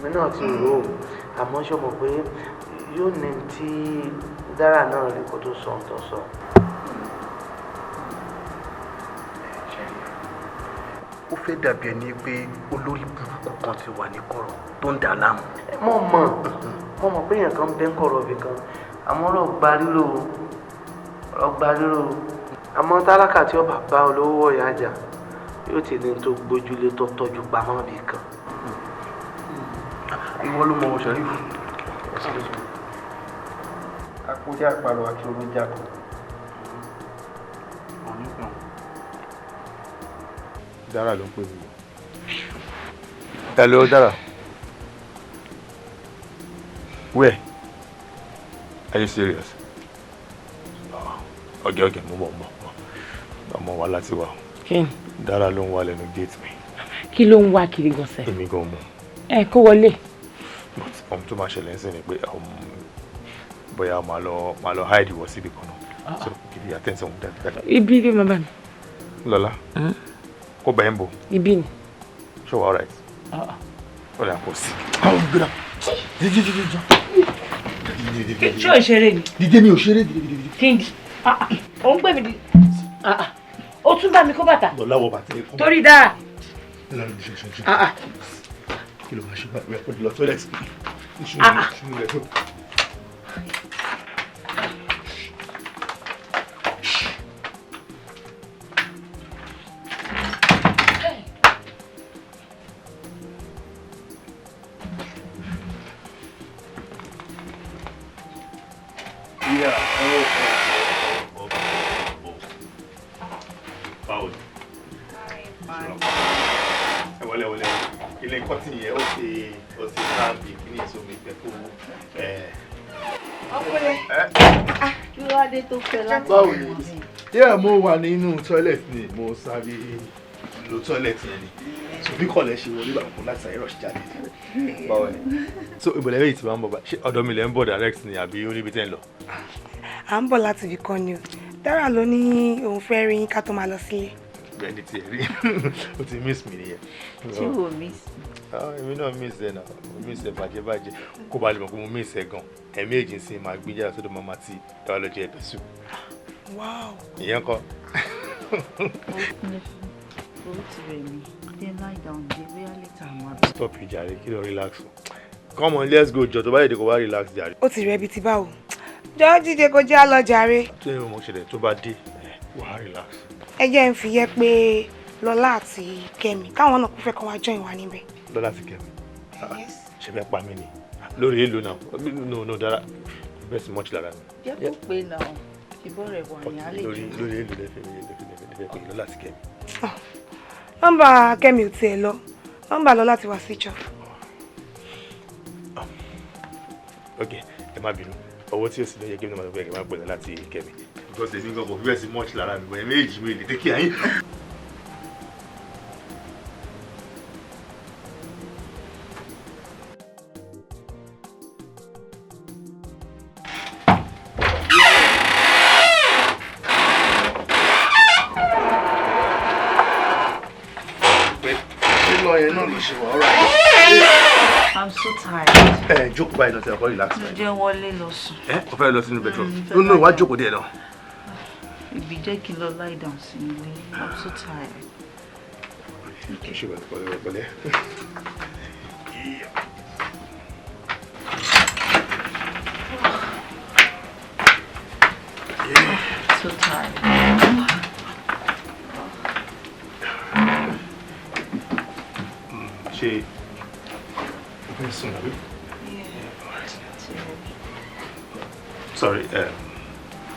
Speaker 5: mi náà ti rò ó àmọ́ ṣọ́ mọ̀ pé yóò ní tí dára náà rí kó tó sọ ohun tó sọ.
Speaker 6: ó fẹ́ dàbí ẹni pé olórí burúkú kan ti wà ní kọ̀rọ̀ tó ń dà láàmú.
Speaker 5: mo mọ̀ pé èèyàn kan bẹ́ ń kọ̀rọ̀ ibì kan àmọ́ ọ̀rọ̀ gba ríro àmọ́ tálákà tí ọba bá olówó ọ̀yà àjà yóò ti ní tó gbójúlé tó tọ́jú pamọ́ ibì kan.
Speaker 6: ìwọ ló mọ Sheriff.
Speaker 5: àpòjá àparò àti orójà kan.
Speaker 8: Dara ló ń pè mí. Hello, Dara. Where? Are you serious? Okay, mo wá láti wá.
Speaker 9: Kí?
Speaker 8: Dara ló ń wá lẹ́nu gate mi.
Speaker 9: Kí ló ń wá kiri gọ̀sẹ̀?
Speaker 8: Èmi gan mọ̀.
Speaker 9: Kó wọlé.
Speaker 8: But tó máa ṣẹlẹ̀ ń sìn ni pé bóyá máa lọ hide wọ síbi kan náà. So give your attention with that.
Speaker 9: Ibi ni bàbá mi.
Speaker 8: Lọ́lá. Kó bá ń bọ̀.
Speaker 9: Ibi ni.
Speaker 8: Ṣé wà all right? Ó lè àpò sí. Gbéra.
Speaker 9: Ṣé o ṣeré ni?
Speaker 8: Dídé mi ò ṣeré.
Speaker 9: Kíndì. Ó ń pè mí di. Ó tún bá mi kó bàtà.
Speaker 8: Lọ́lá wọ bàtà yẹn.
Speaker 9: Torí dára.
Speaker 8: Kí ló máa ṣe báyìí? Ó lọ toilet. Ilé kọ́tì yẹn ó ti káàbì kí ní ìsomi pẹ̀kú.
Speaker 2: Ọkùnrin, kí ló wá dé tó fẹ́ láti
Speaker 8: báwo ni? Díẹ̀ mo wà nínú toilet ni mo sáré lo toilet yẹn ni. So bí kọ̀lẹ́ ṣe wọlé bàbá láti sáré rush jáde. Báwo ni? So ìbọ̀lẹ̀ rẹ̀ ti máa ń bọ̀ bá. Ṣé ọ̀dọ̀ mi lẹ́ ń bọ̀ direct ni àbí ó níbi tẹ́ ń lọ?
Speaker 11: À ń bọ̀ láti ibì kan ni o. Dára ló ní òun fẹ́ rí yín ká tó máa lọ sílé.
Speaker 8: Bẹ́ẹ̀ni tí ẹ rí. O ti miss mi nìyẹn.
Speaker 2: Ṣé o miss?
Speaker 8: Èmi náà miss ẹ náà. Mo miss ẹ bàjẹ́. Kó ba lè mọ̀ pé mo miss ẹ gan. Ẹ̀mí èjì sí máa gbé jáde sódò mama tí ìwà lọ jẹ ẹ̀bẹ̀ sùn.
Speaker 11: Wow.
Speaker 8: Ìyẹn kọ́.
Speaker 2: Ó ti rẹ̀ mí. Then lie down, we are later.
Speaker 8: Stop it, Jare. Kí ló relax. Come on, let's go. Jọ̀ọ́ tó bá yẹ kó wá relax, Jare.
Speaker 11: Ó ti rẹ̀ bí ti báwo. Jọ̀ọ́ jíjẹ kó já lọ jàre.
Speaker 8: Tí èmi mo ṣẹlẹ̀ tó bá dé, wá relax.
Speaker 11: Ẹ jẹ́ n fi yẹ pé Lọ́lá àti Kẹ́mi káwọn náà kò fẹ́ kó wá join wa níbẹ̀.
Speaker 8: Lọ́lá àti Kẹ́mi. Ṣé fẹ́ pa mí ni? Lórí èlò náà. No, dára. Bẹ́ẹ̀ sì mọ́ọ̀tì lára mi.
Speaker 2: Jẹ́ kó pé náà. Ìbọn rẹ̀ wà ní alẹ́
Speaker 8: lórí èlò lẹ́fẹ̀ẹ́ pé Lọ́lá àti Kẹ́mi.
Speaker 11: Nọ́mbà Kẹ́mi ò tiẹ̀ lọ. Nọ́mbà Lọ́lá ti wá switch off.
Speaker 8: Ok, ẹ má bínú. Owó tí ó sì lọ yẹ kí n máa gbé ẹ̀kẹ́ máa pè láti Kẹ́mi. Because èmi gan kò fi bẹ́ẹ̀ sí mọ́ọ̀tì lára mi, bọ̀ méjì mi lè tẹ́kí àyín.
Speaker 2: I'm so tired.
Speaker 8: Jókòó báyìí lọ sí ọkọ relax.
Speaker 2: Jẹ́ wọlé lọ sùn.
Speaker 8: O fẹ́ lọ sínú bedroom. No, wá jókòó díẹ̀ lọ.
Speaker 2: Ibi jẹ́ kí n lọ lie down sí ilé. I'm so tired.
Speaker 8: Ṣé pẹ̀lẹ́.
Speaker 2: So tired.
Speaker 8: Ṣé o fẹ́ sùn àbí? Sorry,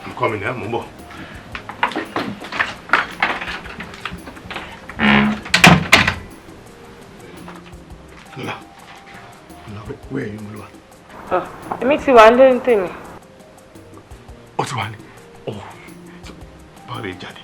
Speaker 8: I'm coming now, mo ń bọ̀. Lọ́lá, where are you, Lọ́lá?
Speaker 11: Èmi ti wà nílé ní tèmi.
Speaker 8: Ó ti wà ní? Báwo lè jáde?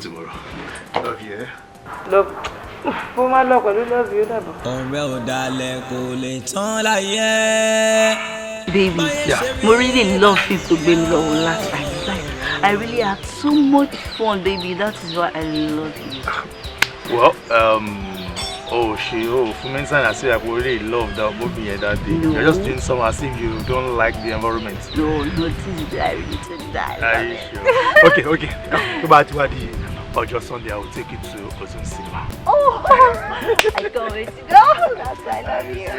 Speaker 8: Tomorrow. Love you.
Speaker 11: Love. Mo máa lọ pẹ̀lú love you dàbọ̀.
Speaker 1: Ọ̀rẹ́ ò dalẹ̀ kò lè tán láyé.
Speaker 2: Baby, mo really love you to gbé mi lọ́wọ́ last time. I really had so much fun, baby. That is why I love you.
Speaker 8: Well, for me, I say I really love that movie that day.
Speaker 2: No.
Speaker 8: You're just doing something as if you don't like the environment.
Speaker 2: No, this is I really to die.
Speaker 8: Are you sure? Okay. Go back to the Ọjọ́ Sunday. I will take you to Ozone Cinema.
Speaker 2: Oh, I can't wait to go. That's why I love you.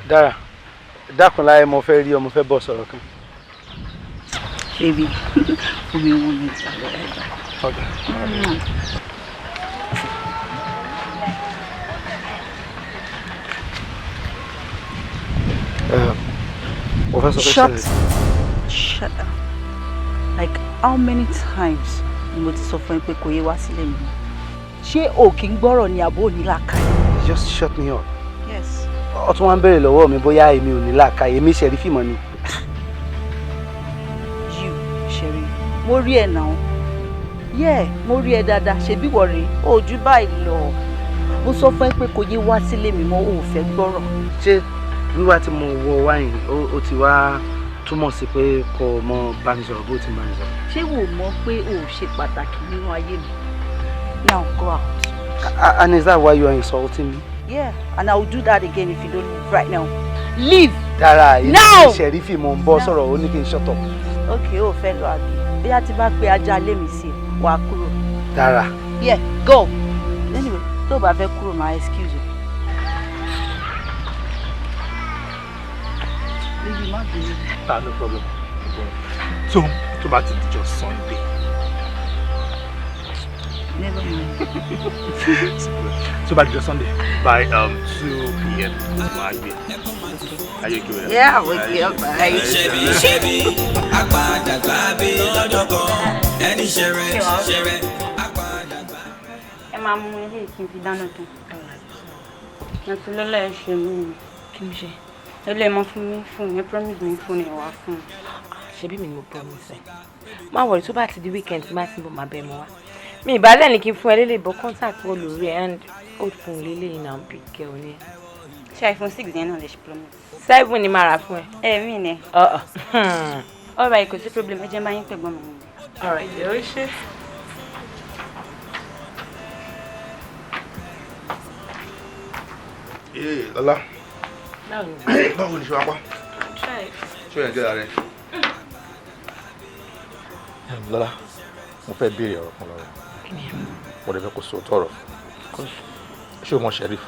Speaker 5: Dára, dákun láyé mo fẹ́ rí ọ, mo fẹ́ bọ́ sọ̀rọ̀ kan.
Speaker 2: Baby, for me 1 minute.
Speaker 8: Okay.
Speaker 2: Shut up. Like how many times mo ti sọ fún ẹ pé kò yé wá sílé mi? Ṣé o kì í gbọ́rọ̀ ni àbó ní làákàyè?
Speaker 5: Just shut me up.
Speaker 2: Yes.
Speaker 5: Ó tún wá ń béèrè lọ́wọ́ mi bóyá èmi ò ní làákàyè, èmi Ṣẹ̀rífì mọ́ ni.
Speaker 2: You, Ṣẹ̀rí, mo rí ẹ náà. Yeah, mo rí ẹ dáadáa, ṣebí wọ̀ rèé, ó ju báyìí lọ. Mo sọ fún ẹ pé kò yé wá sílé mi mọ́, o ò fẹ́ gbọ́rọ̀.
Speaker 5: Ṣé wíwá tí mo wọ wáyìn ó ti wá túmọ̀ sí pé kò mọ bá mi sọ̀rọ̀ bó ti máa ń sọ?
Speaker 2: Ṣé wò mọ̀ pé o ò ṣe pàtàkì nínú ayé mi? Now go out.
Speaker 5: And is that why you are insulting me?
Speaker 2: Yeah, and I will do that again if you don't leave right now. Leave!
Speaker 5: Dára,
Speaker 2: now!
Speaker 5: Ṣẹ̀rífì mo ń bọ́ sọ̀rọ̀ ó ní kí n shut up.
Speaker 2: Okay, o fẹ́ lọ àbí. Bí a ti bá pe ajá lé mi sí, wàá kúrò.
Speaker 5: Dára.
Speaker 2: Yeah, go! Anyway, tó bá fẹ́ kúrò, máa excuse you. Baby, má bínú.
Speaker 8: No problem. So, tó bá ti dijọ́ Sunday.
Speaker 2: Never mind.
Speaker 8: So by Sunday, by 2 p.m. Are you good?
Speaker 2: Yeah, we'll be up.
Speaker 1: Ṣebí apàdàgbà bí lọ́jọ́ kan ẹni ṣeré apàdàgbà.
Speaker 7: Ẹ máa mú ilé kí n fi dáná tán. Àti lọ́lá ẹ ṣe mí kí n ṣe. Ẹlẹ́ mọ fún mi fún mi promise mi fún ẹ wá fún.
Speaker 9: Ṣebí mi ni mo promise ẹ. Má worry tó bá ti di weekend má ti bọ̀ máa bẹ̀ mọ́ wá. Mi ìbálẹ̀ ní kí n fún ẹ lélẹ̀ bọ́ contact wọ́n lórí ẹ̀ and ó fún lélẹ̀ iná big girl ni.
Speaker 7: Ṣé iPhone 6 yẹn náà lè ṣe promise?
Speaker 9: 7 ni màá rà fún ẹ.
Speaker 7: Mí ni. Alright, kò sí problem, ẹ jẹ́ máa yín pẹ̀gbọ́n mi.
Speaker 9: Alright, yóò ṣe.
Speaker 8: Lọ́lá.
Speaker 9: Báwo
Speaker 8: ni ṣe wá pa? Ṣé o yẹn jẹ́ ara rẹ? Lọ́lá, mo fẹ́ béèrè ọ̀rọ̀ kan lọ́rọ̀. Mo lè fẹ́ kó sọ tọrọ. Ṣé o mọ Sheriff?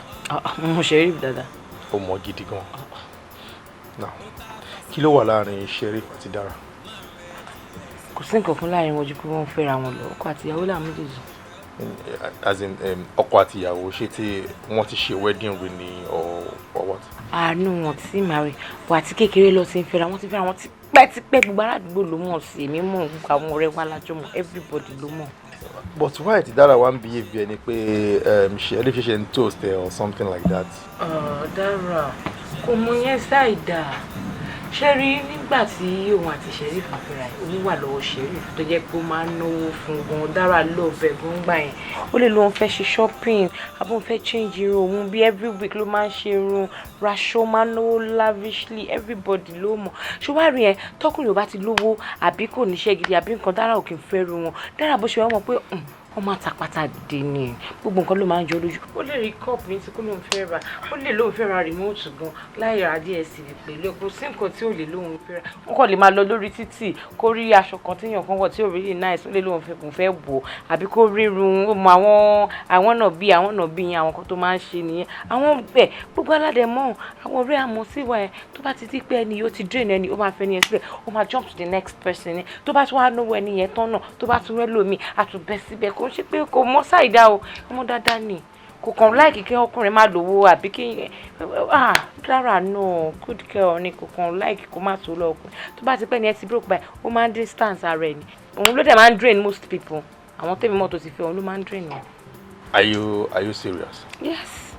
Speaker 9: Mo Sheriff dáadáa.
Speaker 8: O mọ gidi gan. Now, kí ló wà láàrin Sheriff àti Dara?
Speaker 9: Kò sí nǹkan fún láàrin wọn ju pé wọ́n fẹ́ra wọn lọ. Ọkọ àti ìyàwó làwọn méjèèjì.
Speaker 8: As in, ọkọ àti ìyàwó ṣé tí wọ́n ti ṣe wedding ring ni or what?
Speaker 9: Àánú wọn ti marry. Bọ̀ àti kékeré lọ ti ń fẹ́ra wọn ti fẹ́ra wọn ti pẹ́tipẹ́ gbogbo aládùúgbò ló mọ̀ sí èmi mọ̀ gbogbo àwọn ọ̀rẹ́ wa lájọ mọ̀ everybody ló mọ̀.
Speaker 8: But why ti Dara wa ń behave bí ẹni pé Sheriff ṣe ń toast or something like that?
Speaker 9: Dara kò mọ yẹn ṣáìdá ṣe rí nígbà tí òun àti Sheriff àfẹ́ra ẹ̀ òun wà lọ́wọ́ Sheriff tó jẹ́ pé ó máa ń náwó fún gan Dara lọ́ọ̀bẹ̀ gan gbà yẹn ó lè lóun fẹ́ ṣe shopping àbóun fẹ́ change irun òun bí every week ló máa ń ṣe irun raṣọ máa ń náwó lavishly everybody ló mọ̀ ṣùgbọ́n rí ẹ tọkùnrin ò bá ti lówó àbí kò níṣẹ́ gidi àbí nǹkan Dara ò kì í fẹ́ ru wọn Dara bó ṣe wá mọ̀ pé wọ́n máa tàpátá dé ní gbogbo nǹkan ló máa ń jọ lójú. Ó lè rí cup ní tí kò lóun fẹ́ ra ó lè lóun fẹ́ ra remote gan láì ra DSTV pẹ̀lú kò sí nǹkan tí ò lè lóun fẹ́ ra wọ́n kàn lè máa lọ lórí títì kó rí aṣọ kan tíyàn kan wọ̀ tí ò really nice ó lè lóun fẹ́ kò fẹ́ wò àbí kó rírun ó mọ àwọn náà bí yẹn àwọn kan tó máa ń ṣe nìyẹn àwọn bẹ́ẹ̀ gbogbo aládẹ̀mọ́ àwọn ọ̀rẹ́ àmọ́ síwá ẹ̀ tó bá ti di pé ẹni yóò ti drain ẹni ó máa fẹ́ ni ẹ sílẹ̀ ó máa jump to the next person ni tó bá tún wá náwó ẹni yẹn tán náà tó bá tún rẹ́ lómi àtúbẹ̀ síbẹ̀ kò ń ṣe pé kò mọ́ ṣàìdá o ọmọ dáadáa ni kò kàn láìkí kí ọkùnrin máa lówó àbí kí Dara náà good girl ni kò kàn láìkí kó má tó lọ ọkùnrin tó bá ti pẹ́ ni ẹ ti broke by ó máa ń distance ara ẹ̀ ni òun ló dẹ̀ máa ń drain most people àwọn tèmi mọ́ tó ti fẹ́ òun ló máa ń drain ni.
Speaker 8: Are you serious?
Speaker 9: Yes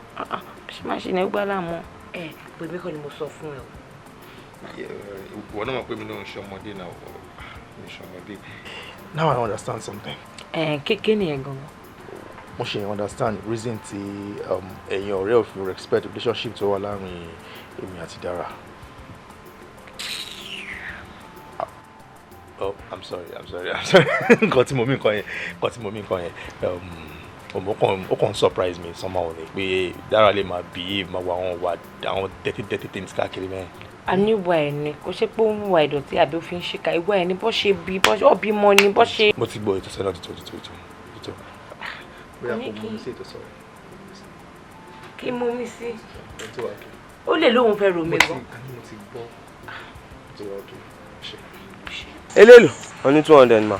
Speaker 9: ṣe máa ṣe ní ẹgbẹ́ láàmú ẹ bèbí kan ni mo sọ fún ẹ o.
Speaker 8: Ìwọ náà mọ̀ pé mi náà ń ṣe ọmọdé náà mi ṣe ọmọdé. Now I understand something.
Speaker 9: Kékeré nìyẹn gan-an.
Speaker 8: Mo ṣe understand reason tí ẹ̀yin ọ̀rẹ́ òfin respect relationship tó wà láàrin èmi àti Dara. Oh, I'm sorry. Nǹkan tí mo mí nǹkan yẹn. Ó kàn surprise me somehow ni pé Dara lè máa behave máa wà àwọn dirty things káàkiri mẹ́rin.
Speaker 9: A ní ìwà ẹ̀ ni kò ṣe pé ó ń wà ìdọ̀tí àbí ó fi ń ṣìkà ìwà ẹ̀ ni bó ṣe bí ọ̀bí mọ́ ni bó ṣe.
Speaker 8: Mo ti gbọ́ ètò sẹ́nà tó. Bóyá kò mú mi sí ètò sọ̀rọ̀.
Speaker 9: Kí mú mi sí? Ó lè lóun fẹ́ romi gan.
Speaker 8: Mo ti gbọ́ ètò ọdún.
Speaker 12: Eléèlò wọ́n ní 200 ma.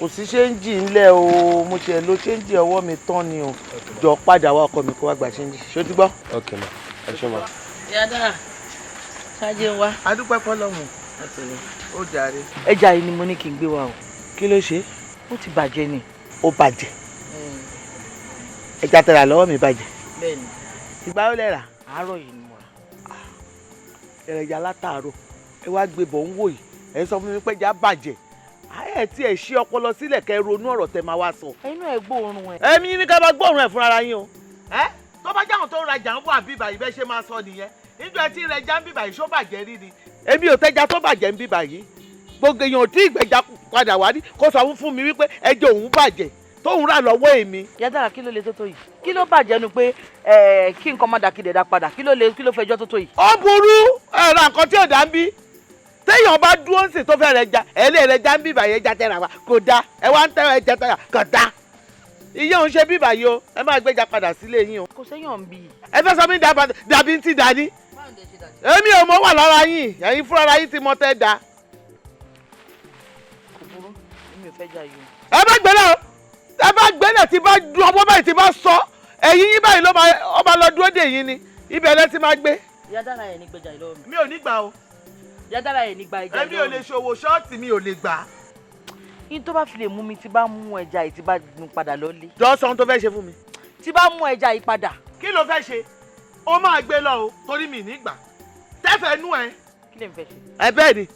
Speaker 5: Kò sí ṣéǹjì ńlẹ̀ o mo ṣe lo ṣéǹjì ọwọ́ mi tán ni o jọ padà wá ọkọ mi kó wá gba ṣéǹjì ṣó ti gbọ́.
Speaker 12: Ok ma ẹ ṣe ma.
Speaker 2: Ìyá Dara ṣáájú wa.
Speaker 5: adúpẹ́ fọlọ́mù ó jàre.
Speaker 2: ẹja yìí ni mo ní kí n gbé wa o.
Speaker 5: kí ló ṣe.
Speaker 2: ó ti bàjẹ́ ni.
Speaker 5: ó bàjẹ́. ẹja tẹ̀ra lọ́wọ́ mi bàjẹ́.
Speaker 2: bẹ́ẹ̀ni.
Speaker 5: ìgbà ó lẹ́ra.
Speaker 2: àárọ̀ yìí ni mo rà.
Speaker 5: ẹ̀rẹ̀jà látàárọ̀ ẹ wá gbé bọ̀ ń wò yìí ẹ sọ fún mi pé ẹja bàjẹ́ ẹ tí ẹ ṣí ọpọlọ sílẹ̀ kẹ́ ronú ọ̀rọ̀ tẹ́ máa wá sọ.
Speaker 2: inú ẹ gbóòórùn ẹ.
Speaker 5: èmi ní ká bá gbóòórùn ẹ fúnra yín o. tó bá jáwọn tó ń rajà ń bọ̀ àbíbà yìí bẹ́ẹ̀ ṣe máa sọ nìyẹn níjọ́ tí ìrẹjà ń bíbà yìí ṣó bàjẹ́ rí ni. èmi ò tẹ́já tó bàjẹ́ ń bíbà yìí gbogbo èèyàn tí ìgbẹ́jà padà wá rí kó sọ fún mi wípé ẹjọ́ òun bàjẹ́ tóun rà lọ́wọ́ èmi.
Speaker 2: Yàdára kí ló lè tó yìí kí ló bàjẹ́ nu pé kí nǹkan má dàkídẹ̀ dá padà kí ló fẹjọ́ tó yìí.
Speaker 5: ó burú ẹ̀rọ nǹkan tí ò dá ń bí téèyàn bá dúró ń sìn tó fẹ́ rẹ̀ já ẹlẹ́rẹ̀ ń bí ìbàyẹ̀ já tẹ́ra wa kò dá ẹ wá ń tẹ́ra ẹja tẹ́ra kò dá iye òun ṣe bí ìbàyẹ̀ o ẹ máa gbéjà padà sílé yín o.
Speaker 2: kò séyàn bí.
Speaker 5: ẹ fẹ́ sọ mí dàbí ti dání èmi ò mọ̀ wà lára yín ẹ̀yin fúnra yín ti mọ tẹ́ da.
Speaker 2: kò burú èmi ò fẹ́ jà yìí.
Speaker 5: ẹ bá gbẹ́lẹ̀ tí bá du ọmọ báyìí tí bá sọ ẹ̀yin yín báyìí ló máa lọ dúró dè yín ni ibẹ̀ lẹ́ ti máa gbé.
Speaker 2: Yàdára ẹ̀ ní gbẹjà ìlọ́wọ́ mi.
Speaker 5: mi ò ní gbà o.
Speaker 2: Yàdára ẹ̀ ní gba ẹja ìlọ́wọ́ mi.
Speaker 5: èmi ò lè ṣòwò ṣọ́ọ̀tì mi ò lè gbà.
Speaker 2: yín tó bá fi lè mú mi tí bá mú ẹja yìí tí bá gbin padà lọ́lé.
Speaker 5: jọ sọ ohun tó fẹ́ ṣe fún mi.
Speaker 2: tí bá mú ẹja yìí padà.
Speaker 5: kí ló fẹ́ ṣe ó máa gbé lọ o torí mi ní gbà tẹ́fẹ̀ẹ́ nú ẹ.
Speaker 2: kí lè fẹ́ ṣe.
Speaker 5: ẹ bẹ́ẹ̀ ni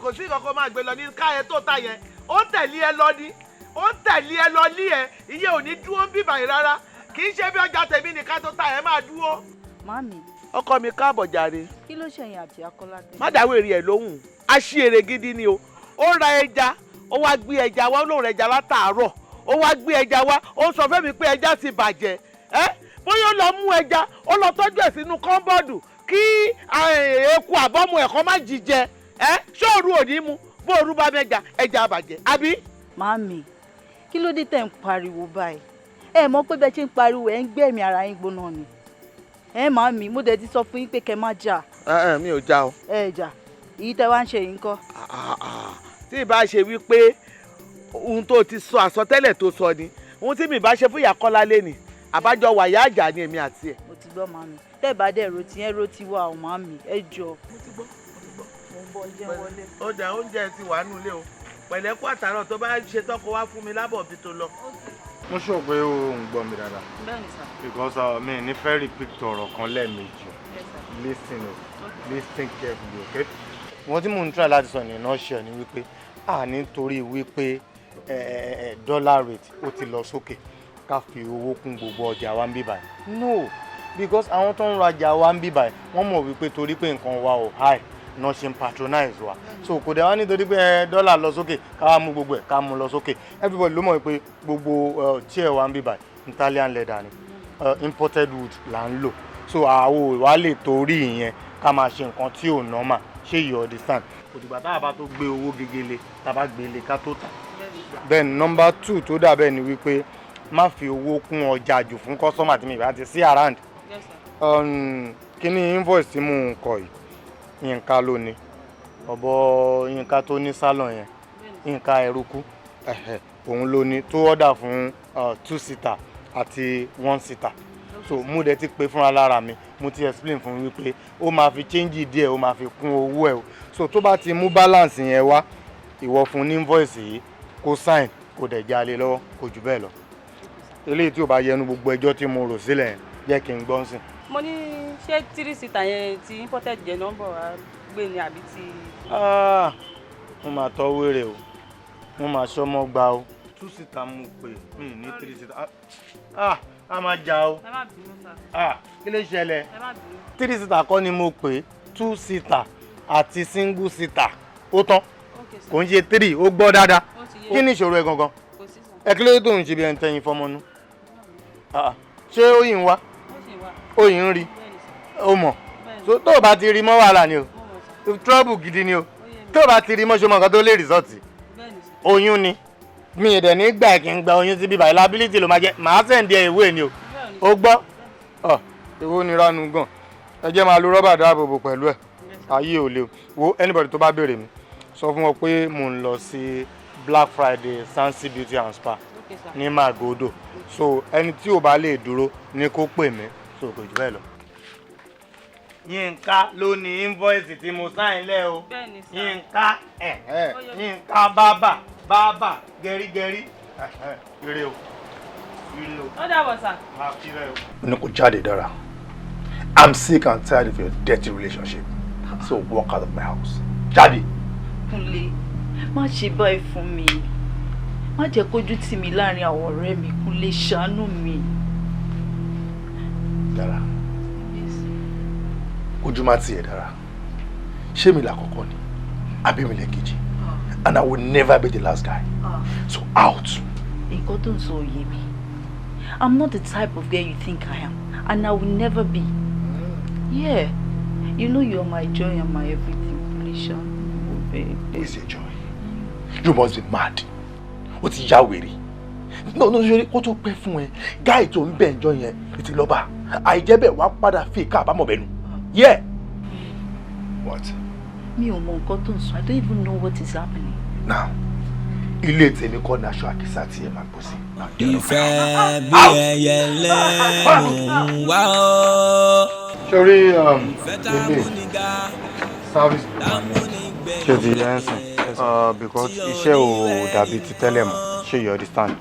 Speaker 5: kò sí ìkọ̀kọ̀ máa gbé lọ ní káyẹ tó ta yẹn ó tẹ̀lé ẹ lọ ní ó tẹ̀lé ẹ lọ ní ẹ iye ò ní dúró ń bíbà yìí rárá kì í ṣe bí ọjà tèmi nìkan tó ta ẹ máa dúró.
Speaker 2: Màmí.
Speaker 5: ọkọ mi káàbọ̀ jàre.
Speaker 2: kí ló ṣẹ̀yìn àti Akọ́ládé.
Speaker 5: má dáwọ́ èrè ẹ̀ lóhùn a ṣí èrè gidi ni o ó ra ẹja ó wá gbé ẹja wá ó lóun rẹ̀ ẹja látàárọ̀ ó wá gbé ẹja wá ó sọ fẹ́mi pé ẹja ti bàjẹ́ bóyá ó lọ mú ẹja ó lọ tọ́jú ẹ̀ sínú kọ́ńbọ́ọ̀dù kí eku àbọ́mu ẹ̀kọ́ má jíjẹ ṣóòru ò ní mu bóòru bá mẹ́ja ẹja bàjẹ́ àbí.
Speaker 2: Màmí kí ló dé tẹ̀ ń pariwo báyìí ẹ mọ̀ pé bẹ́ẹ̀ ṣe ń pariwo ẹ̀ ń gbẹ̀mí ara yín gbóná ni Màmí mo dẹ̀ ti sọ fún yín pé kẹ́ má jà.
Speaker 5: mi ò já o.
Speaker 2: Jà èyí tẹ́ wá ń ṣe yìí ńkọ́.
Speaker 5: tí ì bá ṣe wípé ohun tó ti sọ àsọtẹ́lẹ̀ tó sọ ni ohun tí mi bá ṣe fún ìyá Kọ́lá lé ni àbájọ wàyà àjà ni èmi àti ẹ̀.
Speaker 2: mo ti gbọ́ Màmí tẹ́ bá dẹ̀ ro tiyẹn ro tiwa ọ̀ Màmí ẹ jọ.
Speaker 5: mo ti gbọ́ mo ń bọ̀ jẹ́ wọlé. ó dà oúnjẹ ti wà nù lé o pẹ̀lẹ́ kú àtàrọ̀ tó bá ṣe tọ́kọ wá fún mi lábọ̀ bí tó lọ.
Speaker 8: mo sọ pé o ń gbọ́ mi dáadáa.
Speaker 2: bẹ́ẹ̀ni sà.
Speaker 8: because mi ní fẹ́ repeat ọ̀rọ̀ kan lẹ́ẹ̀mejì listen carefully okay. wọ́n tí mò ń try láti sọ ní nọ́ọ̀ṣẹ̀ ni wípé nítorí wípé dollar rate ó ti lọ sókè ká fi owó kún gbogbo ọjà wa ń bí báyìí no because àwọn tó ń rajà wa ń bí báyìí wọ́n mọ̀ wípé torí pé nǹkan wa ò high náà ṣe ń patronize wa so kò dẹ̀ wá nítorí pé dọ́là lọ sókè ká mú gbogbo ẹ̀ ká mú lọ sókè everybody ló mọ̀ pé gbogbo chair wa ń bí báyìí Italian leather ni imported wood là ń lò so àwọn wa lè torí ìyẹn ká máa ṣe nǹkan tí ò normal ṣé you understand kò dìgbà tá a bá tó gbé owó gegele tá a bá gbé lé ká tó tà. then number 2 tó dà bẹ́ẹ̀ ni wípé má fi owó kún ọjà jù fún customer tí mi bá ti sí around kí ni invoice tí mò ń kọ yìí Yínká ló ní ọ̀bọ Yínká tó ní salon yẹn Yínká Ẹrúkú òun ló ní tó order fún 2-seater àti 1-seater so mo dẹ̀ ti pè fúnra lára mi mo ti explain fún wípé ó máa fi change díẹ̀ ó máa fi kún owó ẹ̀ so tó bá ti mú balance yẹn wá ìwọ fún ní invoice yìí kó sign kó dẹ̀ jalè lọ́wọ́ kò jù bẹ́ẹ̀ lọ eléyìí tí ò bá yẹnu gbogbo ẹjọ́ tí mo rò sílẹ̀ yẹn jẹ́ kí n gbọ́n sìn.
Speaker 7: mo ní ṣé 3-seater yẹn ti imported jẹ nọ́mbà wa gbé ni àbí ti.
Speaker 8: mo máa tọ́ wéré o mo máa ṣọmọ gba o 2-seater mo pè mí ní 3-seater a máa jà o.
Speaker 7: ẹ má bínú sá.
Speaker 8: kí ló ṣẹlẹ̀
Speaker 7: ẹ má bínú.
Speaker 8: 3-seater kọ́ ni mo pè 2-seater àti single-seater ó tán kò ń ṣe 3 ó gbọ́ dáadáa kí ni ìṣòro ẹ gangan ẹ kí ló tó ń ṣe bí ẹni tẹ́yìn fọmọnú ṣé ó yìí ń wá ó yìí ń rí ó mọ̀ tó o bá ti rí mọ́ wàhálà ni o trouble gidi ni o tó o bá ti rí mọ́ ṣe mọ́ nǹkan tó lè rìsọ́ọ̀tì oyún ni mi ì dẹ̀ ní gbà kí n gba oyún síbí báyìí liability ló máa jẹ́ màá sẹ̀ǹdí ẹ̀ ìwé ni o ó gbọ́ èwo ni ránu gan ẹ jẹ́ máa lo rọ́bà dáàbòbò pẹ̀lú ẹ̀ ayé ò lè wo anybody tó bá béèrè mi sọ fún wọn pé mò ń lọ sí Black Friday Sansi Beauty and Spa ní Magodo so ẹni tí ò bá lè dúró ní kó pè mí so kò jù bẹ́ẹ̀ lọ. Yínká ló ní invoice tí mo sáìn lẹ́ o Yínká Yínká bábà gẹrígẹrí ire o ire o.
Speaker 7: ó dàbọ̀ sà.
Speaker 8: máa fi rẹ o. mo ní kó jáde dára I'm sick and tired of your dirty relationship so walk out of my house jáde.
Speaker 2: Kúnlé má ṣe báyìí fún mi má jẹ́ kójú tì mí láàrin àwọn ọ̀rẹ́ mi Kúnlé ṣàánú mi.
Speaker 8: dára ojú má tiẹ̀ dára ṣé mi lákọ̀ọ́kọ́ ni àbí mi lẹ́kejì and I will never be the last guy so out
Speaker 2: nǹkan tó ń sọ òye mi. I'm not the type of girl you think I am, and I will never be. Yeah, you know you're my joy and my everything, Felicia. Oh, baby.
Speaker 8: Who is your joy? You must be mad. What is Yahweh? No, ṣe kó tó pẹ́ fún ẹ guy tó ń bẹ̀ ǹjọ́ yẹn ti lọ bá àìjẹ́ bẹ́ẹ̀ wá padà fi ìka àbámọ̀ bẹ́nu. Yeah. What?
Speaker 2: Mi ò mọ nǹkan tó ń sọ. I don't even know what is happening.
Speaker 8: Now, ilé tèmi kọ́ ní aṣọ àkísà tí ẹ máa gbó sí.
Speaker 1: Ìfẹ́ bí ẹyẹ lẹ́mú wá ọ́.
Speaker 13: Sori ilé service ṣe ti yẹn sìn because iṣẹ́ ò dàbí ti tẹ́lẹ̀ mọ́ ṣe you understand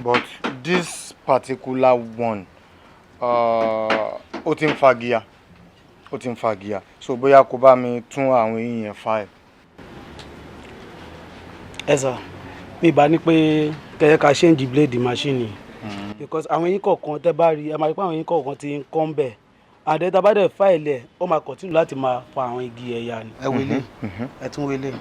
Speaker 13: but this particular one ó ti ń fa gíà so bóyá kó bá mi tún àwọn eyín yẹn fa ẹ̀.
Speaker 14: ẹ sà mi bá ní pé kẹ́yẹ́ ká change blade machine because àwọn eyín kọ̀ọ̀kan tẹ́ bá rí ẹ máa rí pé àwọn eyín kọ̀ọ̀kan ti ń kọ́ ń bẹ̀ àdé tá a bá dẹ̀ fáìlì ẹ̀ ó máa continue láti máa fa àwọn igi ẹ̀yà ni. ẹ wele ẹ tún wele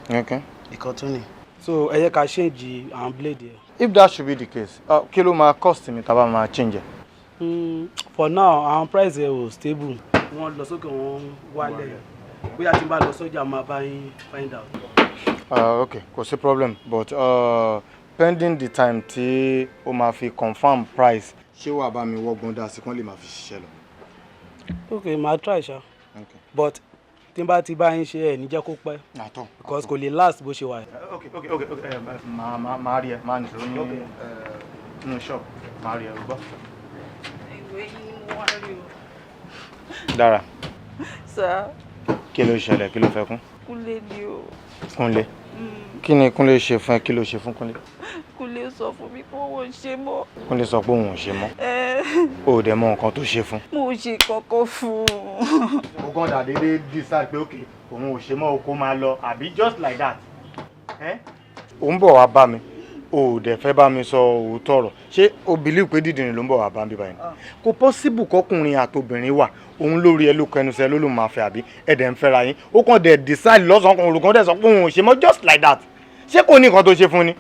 Speaker 14: ìkan tún ni so ẹ yẹ ká change àwọn blade yẹn.
Speaker 13: If that should be the case kí ló máa cost mi tá a bá máa change ẹ̀.
Speaker 14: For now àwọn price ẹ ò stable wọ́n lọ sókè wọ́n wálẹ̀ bóyá tí n bá lọ sọ́jà máa bá yín find out.
Speaker 13: Okay kò sí problem but pending the time tí o máa fi confirm price ṣé wàá bá mi wọ́gbọ́n dá sí kán lè máa fi ṣiṣẹ́ lọ.
Speaker 14: Okay màá try ṣá but tí n bá ti bá yín ṣe ẹ̀ níjẹ́ kó pẹ́ because kò lè last bó ṣe wà.
Speaker 13: Okay máa rí ẹ máa nìṣó ní inú shop máa rí ẹ gbọ́.
Speaker 2: ìwé yìí mo wá rí o.
Speaker 13: Dára.
Speaker 2: Sir.
Speaker 13: Kí ló ṣẹlẹ̀ kí ló fẹ́ kún.
Speaker 2: Kúnlé ni o.
Speaker 13: Kúnlé. Kí ni Kúnlé ṣe fún ẹ kí ló ṣe fún Kúnlé.
Speaker 2: Kúnlé sọ fún mi pé òun ò ṣe mọ́.
Speaker 13: Kúnlé sọ pé òun ò ṣe mọ́. O ò dẹ̀ mọ nǹkan tó ṣe fún.
Speaker 2: Mo ò ṣe kankan fún un.
Speaker 13: O kàn dà déédéé decide pé okay òun ò ṣe mọ́ o kó máa lọ àbí just like that. Ó ń bọ̀ wá bá mi o ò dẹ̀ fẹ́ bá mi sọ òótọ́ ọ̀rọ̀ ṣé o believe pé dídìrín ló ń bọ̀ wá bá mi báyìí. Kò possible kọkùnrin àtobìnrin wà òun lórí ẹ ló kẹnusẹ ló ló máa fẹ́ àbí ẹ̀dẹ̀ ń fẹ́ra yín ó kàn dẹ̀ decide lọ́sàn-án kan olùkọ́ dẹ̀ sọ pé òun ò ṣe mọ́ just like that ṣé kò ní nǹkan tó ṣe fún ni.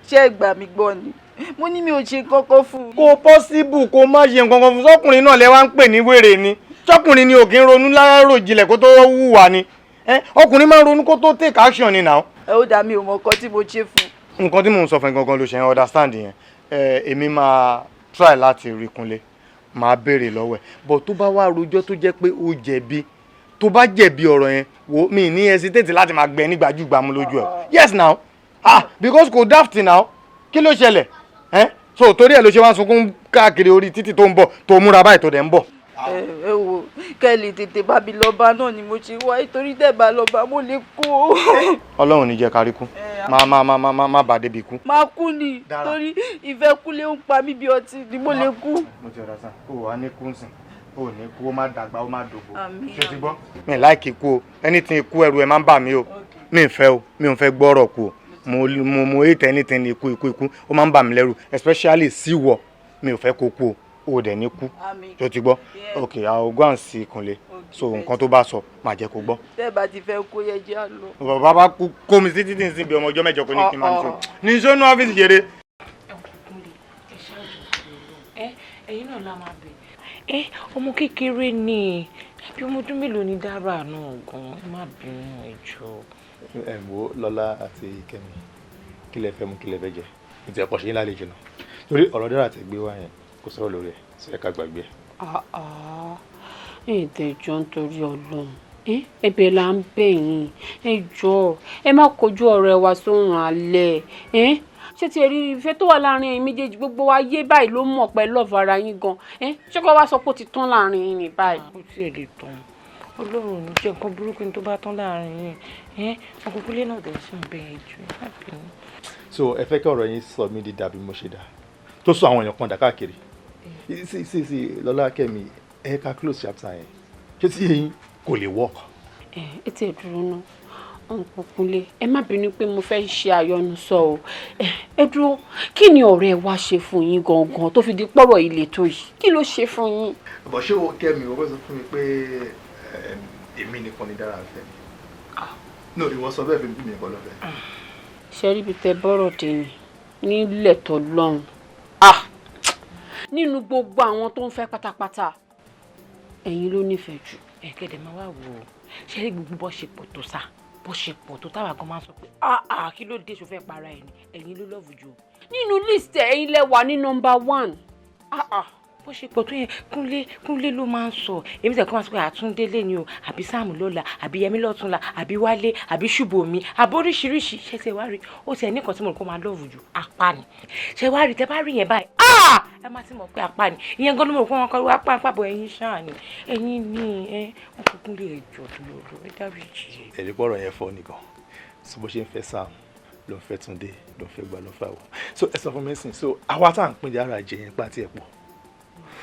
Speaker 2: ṣé ẹ gbà mí gbọ́ ni mo ní mi ò ṣe kankan fún un.
Speaker 13: kò possible kó má ṣe nǹkan kan fún sọkùnrin náà lẹ wá ń pè ní wèrè ni sọkùnrin ni ò kí ń ronú lárò jinlẹ̀ kó tó hùwà ni ọkùnrin máa ń ronú kó tó take action ni now.
Speaker 2: ẹ ó dá mi ò mọ nǹkan tí mo ṣe fún un.
Speaker 13: nǹkan tí mò ń sọ fún ẹ gangan ló ṣe ń understand yẹn èmi máa try láti rí Kúnlé máa béèrè lọ́wọ́ ẹ̀ but tó bá wá rojọ́ tó jẹ́ pé ó jẹ̀bi tó bá jẹ̀bi ọ̀rọ̀ yẹn wo mi ní hesitate láti máa gbẹ nígbàjúgbàmù lójú ẹ̀ yes now because kò daft now kí ló ṣẹlẹ̀ so torí ẹ̀ ló ṣe wá sunkún káàkiri orí títì tó ń bọ̀ tó múra báyìí tó dẹ̀ ń bọ̀.
Speaker 2: ẹ wo kẹ́lì tètè bá mi lọ bá náà ni mo ṣe wá nítorí tẹ́ bá lọ bá mo lè kú o.
Speaker 13: Ọlọ́run ní jẹ́ kárí kú má bàa débi kú.
Speaker 2: máa kú ni torí ìfẹ́ Kúnlé ń pa mí bí ọtí ni mo lè kú.
Speaker 13: mo ti ọ̀dà sàn kó wàá ní kú nsìn ó ní kú ó má dàgbà ó má dògbò ṣé ti gbọ́. mi láìkí kú o anything ikú ẹrù ẹ máa ń bà mí o mi ò fẹ́ gbọ́rọ̀ kú o mo hate anything ní ikú ó máa ń bà mí lẹ́rù especially sí wọ mi ò fẹ́ kó kú o dẹ̀ ní kú ṣé ti gbọ́ ok I will go and see Kúnlé so nǹkan tó bá sọ máa jẹ́ kó gbọ́.
Speaker 2: tẹ́ bá ti fẹ́ kó yẹ jẹ́ àlọ́.
Speaker 13: bàbá bá kó mi títí tí n sin bí ọmọ ọjọ́ mẹ́jọ kó ní kí n máa ṣe ní sọ́nù ọ́fíìsì jèrè.
Speaker 9: ẹ̀yin náà la máa bẹ̀. ọmọ kékeré ni bí ọmọ ọdún mélòó ni Dára náà gan ẹ má bínú ẹjọ́.
Speaker 8: ẹ wo Lọ́lá àti Kẹ́mi kí lẹ fẹ́ mú kí lẹ fẹ́ jẹ ìtì ẹ̀kọ́ ṣe yín lálejò náà torí ọ̀rọ̀ Dára àti gbé wá yẹn kò sọ̀rọ̀ lórí ẹ̀ sọ ẹ̀ ká gbàgbé ẹ̀.
Speaker 10: ẹ̀ẹ́dẹ̀jọ́ nítorí Ọlọ́run ẹ̀bẹ̀ là ń bẹ̀ yín ẹ jọ̀ọ́ ẹ má kojú ọ̀rẹ́ wa sóhun alẹ́ ṣé ti rí ìfẹ́ tó wà láàrin ẹ̀yin méjèèjì gbogbo ayé báyìí ló mọ̀ pé lọ́ọ̀fù ara yín gan ṣé kó wá sọ pé ó ti tán láàrin yín ní báyìí.
Speaker 9: ó tiẹ̀ lè tán Ọlọ́run ò ní jẹ́ nǹkan burúkú tó bá tán láàrin yín ọkùnkùnlé náà dẹ̀ sí bẹ́ẹ̀ jù ẹ́.
Speaker 8: so ẹ fẹ́ kí ọ̀rọ̀ yín sọ mí di dàbí mo ṣe dà tó sọ àwọn èèyàn kan dà káàkiri sí Lọ́lá Kẹ́mi ẹ ká close chapter yẹn ṣé tí yẹn kò lè work.
Speaker 10: ẹ ti dúró náà ọ̀nkùnkùnlé ẹ má bínú pé mo fẹ́ ṣe àyọnusọ o ẹ dúró kí ni ọ̀rẹ́ wa ṣe fún yín gangan tó fi di pọ̀rọ̀ ilé tó yìí kí ló ṣe fún yín.
Speaker 8: bọ̀ ṣé o Kẹ́mi o fẹ́ sọ fún mi pé èmi nìkan ni Dára fẹ́ mi náà ìwọ sọ bẹ́ẹ̀ fi bí mi nìkan lọ fẹ́.
Speaker 10: ṣe rí ibi tẹ bọ́rọ̀ dé yìí nílẹ̀ tọ́lọ́run nínú gbogbo àwọn tó ń fẹ́ pátápátá ẹ̀yin ló nífẹ̀ẹ́ jù.
Speaker 9: Ẹ̀kẹ́dẹ̀ máa wá wò ó ṣe rí gbogbo bó ṣe pọ̀ tó sá bó ṣe pọ̀ tó táwa gan máa ń sọ pé kí ló dé ṣo fẹ́ para ẹ̀ ni ẹ̀yin ló lọ́ọ̀fù jù.
Speaker 10: nínú list ẹ̀yin lẹ wà ní number 1.
Speaker 9: bó ṣe pọ̀ tó yẹn kúnlé ló máa ń sọ èmi tẹ̀ kọ́ máa sọ pé àtúndélé ni o àbí sáàmù lọ́la àbí yẹmí lọ́túnla àbí wálé àbí ṣùbọ̀mí àbí oríṣiríṣi ṣe ṣe wá rí ó ti ẹ̀ ní nǹkan tí mo rò kó máa lọ́ọ̀fù jù apá ni ṣe wá rí tẹ bá rí yẹn báyìí ẹ má ti mọ̀ pé apá ni ìyẹn gan ló mọ̀ pé wọn kọ́ wá pàpọ̀ ẹ̀yin ṣáà ni ẹ̀yin ní wọn kò kúnlé ẹ̀jọ̀ lọ́dọ̀ ẹ dáríjì.
Speaker 8: ẹ̀rí pọ̀rọ̀ yẹn fọ́ nìkan so bó ṣe ń fẹ́ sáà ló ń fẹ́ Túndé ló ń fẹ́ gbà ló ń fẹ́ wọ so ẹ sọ fún mi sìn so àwa tá à ń pín jára jẹ yẹn pàtí ẹ̀ pọ̀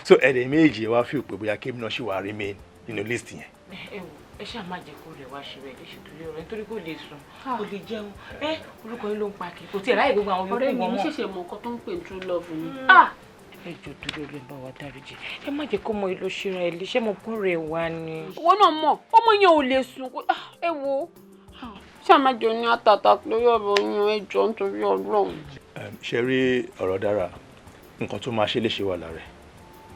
Speaker 8: so ẹ̀rẹ̀ méjì ẹ wá fi òpè bóyá kébì náà ṣì wà remain nínú list yẹn.
Speaker 9: ẹ ṣáà má jẹ́ kó rẹ̀ wá ṣe rẹ̀ léṣe torí ọ̀rẹ́ nítorí kó lè sùn kó lè jẹun orúkọ yín ló ń pa kì kò tiẹ̀ láyè gbogbo àwọn yòókù wọn mọ́.
Speaker 10: ọ̀rẹ́ mi ṣẹ̀ṣẹ̀ mọ nǹkan tó ń pè true love ni.
Speaker 9: ẹ jọ dúró ló ń bá wa dáríjì ẹ má jẹ́ kó mọ ìlú ṣera ẹ lè ṣe mọ kó rẹ̀ wá ni.
Speaker 10: owó náà mọ̀ ọmọ yẹn ò lè sùn ẹ wo ṣàmájọ ní àtàtà lórí ọ̀rọ̀ yín ẹjọ́ nítorí Ọlọ́run.
Speaker 8: ṣe rí ọ̀rọ̀ dára nǹkan tó máa ṣe lè ṣe wà lára ẹ̀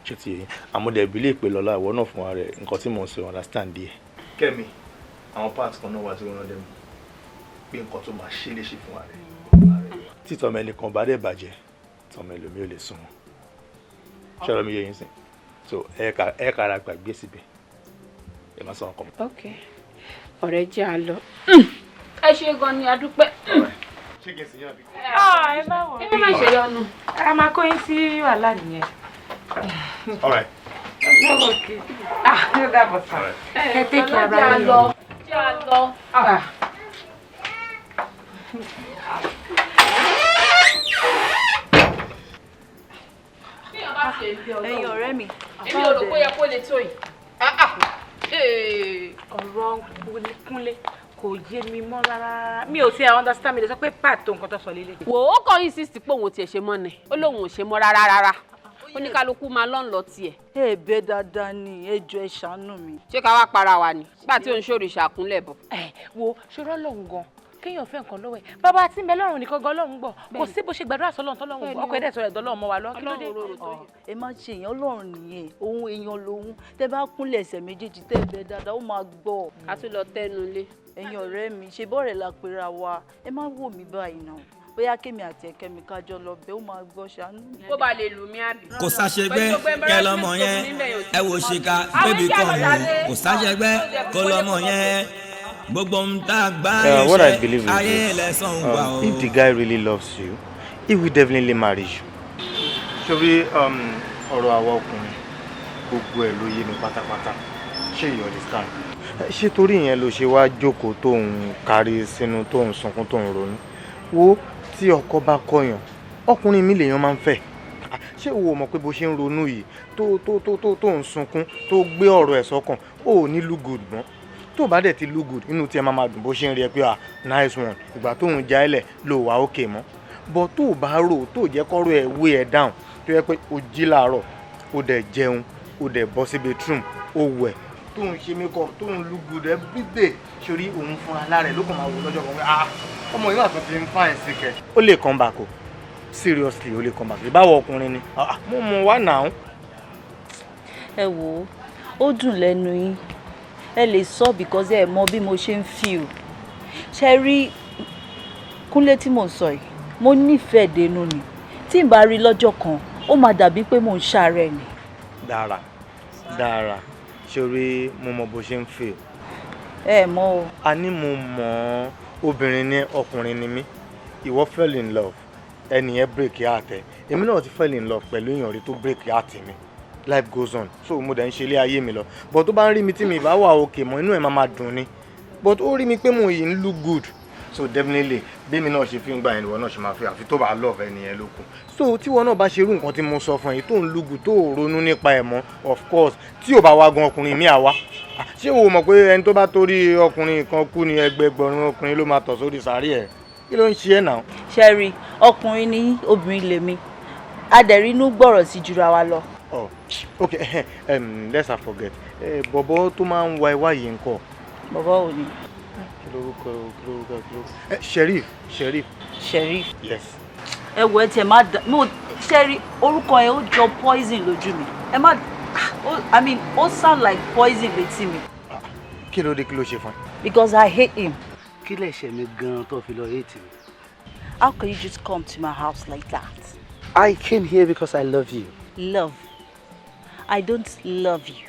Speaker 8: ṣé ti yẹn àmúdẹ̀ ìbílẹ̀ ìpè lọ́la ìwọ náà fún wa rẹ̀ nǹkan tí mò ń sọ understand díẹ̀. Kẹ́mi àwọn parts kan náà wà tí wọ́n rán dẹ́mu pé nǹkan tó máa ṣe lè ṣe fún wa rẹ̀ tí tọmọ ẹnìkan bá dẹ̀ bàjẹ́ tọmọ ẹlòmíì ò lè sún wọn ṣé ọ̀rọ̀ mi yé yín sìn so ẹ kára gbàgbé síbẹ̀ ẹ má sọ nǹkan.
Speaker 10: ok ọ̀rẹ́ jẹ́ àlọ́ ẹ ṣe gan ni adúpẹ́.
Speaker 8: ṣé kí n sì yàn bí.
Speaker 9: ẹ má wọ̀
Speaker 10: ẹ má ṣe yọnu.
Speaker 9: a máa kó yín sí wàhálà nìyẹn.
Speaker 8: all right.
Speaker 9: okay. Yóò dàbọ̀ sá. Ẹ tẹ́kì ara yín.
Speaker 10: Jẹ́ àlọ́.
Speaker 2: Ẹ̀yin ọ̀rẹ́ mi.
Speaker 10: Èmi ò rò pé yẹ kó lè tó yìí.
Speaker 9: Ọ̀rọ̀ Kúnlé kò yé mi mọ́ rárá. Mi ò tiẹ̀ understand mi lè sọ pé pàtó nǹkan tó sọ lélẹ̀.
Speaker 10: Wò ó kọ́ insist pé òun ò tiẹ̀ ṣe mọ́ ni. Ó lóun ò ṣe mọ́ rárá. Oníkálukú máa lọ́n lọ tiẹ̀.
Speaker 2: Ẹ bẹ dáadáa ni ẹ jọ̀ọ́ ẹ ṣàánú mi.
Speaker 10: Ṣé ká wá para wa ni? Nígbà tí òun ṣòrìṣà kúnlẹ̀ bọ̀.
Speaker 9: Wo ṣòro lòun gan kéèyàn fẹ́ nǹkan lọ́wọ́ ẹ̀ bàbá tí ń bẹ lọ́rùn nìkan gan lọ́rùn gbọ́ kò sí bó ṣe gbàdúrà sọ́lọ́run tọ́lọ́run gbọ́ ọkọ̀ ẹ̀dẹ̀ sọ̀rọ̀ ẹ̀dọ́ lọ́run mọ́ wa lọ́wọ́ kí ló dé.
Speaker 2: Ẹ má ṣe èèyàn Ọlọ́run nìyẹn òun èèyàn lòun tẹ bá kúnlẹ̀ ẹsẹ̀ méjèèjì tẹ bẹ dáadáa ó máa gbọ́.
Speaker 10: Ká tún lọ tẹnu lé.
Speaker 2: Ẹ̀yin ọ̀rẹ́ mi ṣe bọ́ọ̀rẹ̀ la pera wa ẹ má wò mí báyìí náà bóyá kémi àti ẹ̀kẹ́mi kájọ lọ bẹ́ẹ̀ ó máa gbọ́ ṣàánú.
Speaker 10: Kó ba lè lù mí àbí.
Speaker 1: Kò sáṣẹgbẹ́ kẹ lọ́mọ yẹn ẹ wò ṣìkà bébì kan yìí kò sáṣẹgbẹ́ kó lọ́mọ yẹn gbogbo ń tá gbá iṣẹ́ ayé lẹ́sàn wà o.
Speaker 13: If the guy really loves you he will definitely marry you. Ṣorí ọ̀rọ̀ àwa ọkùnrin gbogbo ẹ̀ ló yé mi pátápátá ṣé you understand. Ṣé torí ìyẹn ló ṣe wá jókòó tó ń kárí sínú tó ń sunkún tó ń ronú wo tí ọkọ bá kọyàn ọkùnrin mi lèèyàn máa ń fẹ́ ṣé o mọ̀ pé bó ṣe ń ronú yìí tó ń sunkún tó gbé ọ̀rọ̀ ẹ̀ sọ́kàn ó ní look good mọ́ tó bá dẹ̀ ti look good inú tí ẹ máa dùn bó ṣe ń rí ẹ pé nice one ìgbà tó ń já ẹlẹ̀ ló wà ókè mọ́ bọ́ tó bá rò tó jẹ́ kọ́rọ̀ ẹ̀ wé ẹ̀ down tó yẹ pé o jí làárọ̀ o dẹ̀ jẹun o dẹ̀ bọ́ sí bedroom o wẹ̀ tó ń ṣe makeup tó ń look good everyday sórí òun fúnra lára ẹ̀ ló kàn máa wò lọ́jọ́ kan pé ọmọ yìí wà tó ti ń fáìn sí kẹ. ó lè come back o seriously ó lè come back ìbáwọ ọkùnrin ni mo mọ wá náà.
Speaker 2: ẹ wò ó dùn lẹ́nu yín ẹ lè sọ because ẹ mọ bí mo ṣe ń feel ṣe rí Kúnlé tí mò ń sọ yìí mo nífẹ̀ẹ́ dénú ni tí n bá rí lọ́jọ́ kan ó máa dàbí pé mò ń ṣàárẹ̀ ni.
Speaker 13: dára sórí mo mọ bó ṣe ń feel.
Speaker 2: ẹ mọ o.
Speaker 13: a ní mo mọ obìnrin ní ọkùnrin ni mí ìwọ fell in love ẹni yẹn break heart ẹ èmi náà ti fell in love pẹ̀lú èèyàn rí tó break heart mi life goes on so mo dẹ̀ ń ṣe ilé ayé mi lọ but tó bá ń rí mi tí mi bá wà òkè mọ́ inú ẹ̀ máa dùn ni but ó rí mi pé mo yìí ń look good so definitely bí mi náà ṣe fi ń gbà ẹni wọ́n náà ṣe máa fi àfi tó bá love ẹni yẹn ló kù so tí wọ́n náà bá ṣe irú nǹkan tí mo sọ fún ẹ tó ń look good tó ronú nípa ẹ̀ mọ́ of course tí ò bá wá gan ọkùnrin mi àwa ṣé o mọ̀ pé ẹni tó bá torí ọkùnrin kan kú ni ẹgbẹgbẹ̀rún ọkùnrin ló máa tọ̀ sórí sàárì ẹ̀ kí ló ń ṣe ẹ́ náà.
Speaker 2: ṣẹ́rí ọkùnrin ní obìnrin lèmi adẹ̀rínú gbọ́rọ̀ sí jura wa lọ.
Speaker 13: Oh, okay. Let's not forget. Bọ̀bọ̀ tó máa ń wa ìwà yìí ńkọ́.
Speaker 2: Bọ̀bọ̀ ò ní.
Speaker 13: Kí lorúkọ. Sheriff.
Speaker 2: Sheriff.
Speaker 13: Yes.
Speaker 2: ẹ wọ ẹ tiẹ̀ má dá mo ṣẹ́rí orúkọ ẹ ó jọ poison lójú mi ẹ má I mean ó sound like poison létí mi.
Speaker 13: kí ló dé kí ló ṣe fún ẹ.
Speaker 2: because I hate him.
Speaker 14: kí lè ṣe mi gan-an tó fi lọ hate mi.
Speaker 2: How can you just come to my house like that?
Speaker 14: I came here because I love you.
Speaker 2: Love? I don't love you.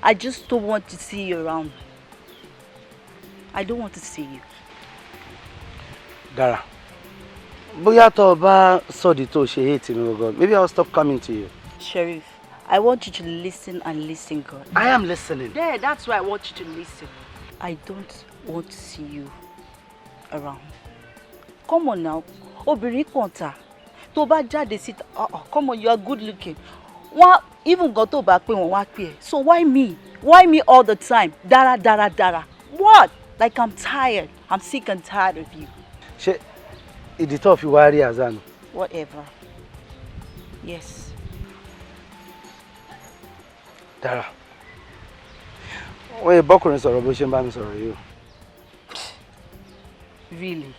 Speaker 2: I just don't want to see you around. I don't want to see you.
Speaker 14: Dara, bóyá tó bá sọ di tó ṣe hate mi gangan, maybe I'll stop coming to you.
Speaker 2: Sheriff, I want you to listen and listen good.
Speaker 14: I am listening.
Speaker 2: Yeah, that's why I want you to listen. I don't want to see you around. Come on now. Obìnrin kan ta. Tó bá jáde síta, come on, you are good looking. Wọ́n even go tó bá pé wọ́n wá pé ẹ. So why me? Why me all the time? Dara. What? Like I'm tired. I'm sick and tired of you.
Speaker 14: Ṣé ìdí tó fi wá rí Azanu?
Speaker 2: Whatever. Yes.
Speaker 14: Dara. Wọ́n yẹ bọ́kùnrin sọ̀rọ̀ bó ṣe ń bá mi sọ̀rọ̀ yìí o.
Speaker 2: Really?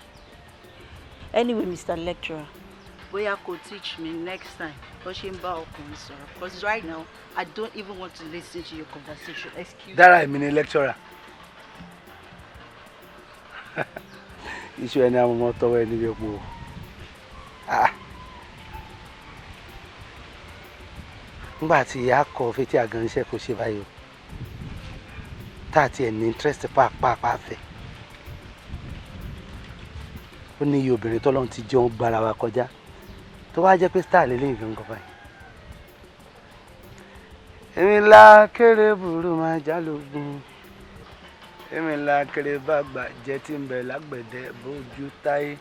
Speaker 2: Anyway, Mr. Lecturer, bóyá kó teach me next time bó ṣe ń bá ọkùnrin sọ̀rọ̀. Because right now, I don't even want to listen to your conversation. Excuse me.
Speaker 14: Dara, èmi ni lecturer. Iṣu ẹni àwọn ọmọ tọwọ́ ẹni bí epo. Nígbà tí ìyá kọ fetí àgàn iṣẹ́ kò ṣe báyìí o. Tá àti ẹ̀ ní interest pàápàá fẹ́. Ó ní iye obìnrin tọ́lọ́run ti jẹun gbára wa kọjá. Tó wá jẹ́ pé star lélẹ́yìn gangan báyìí. Èmi la kéré burú máa jálógún. Èmi la kéré bá gbà jẹ́ tí ń bẹ lágbẹ̀dẹ bójú táyé.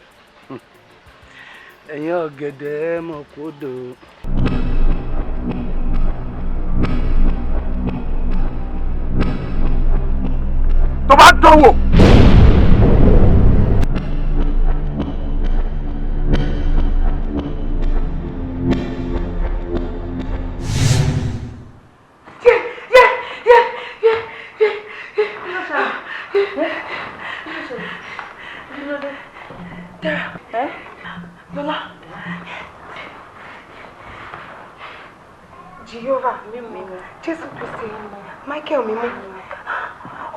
Speaker 14: Ẹ̀yin ọ̀gẹ̀dẹ̀ mọ̀ kódò.
Speaker 13: Tó bá dánwò.
Speaker 11: Jehovah mímọ́, Jésù Kristi mímọ́, Michael mímọ́,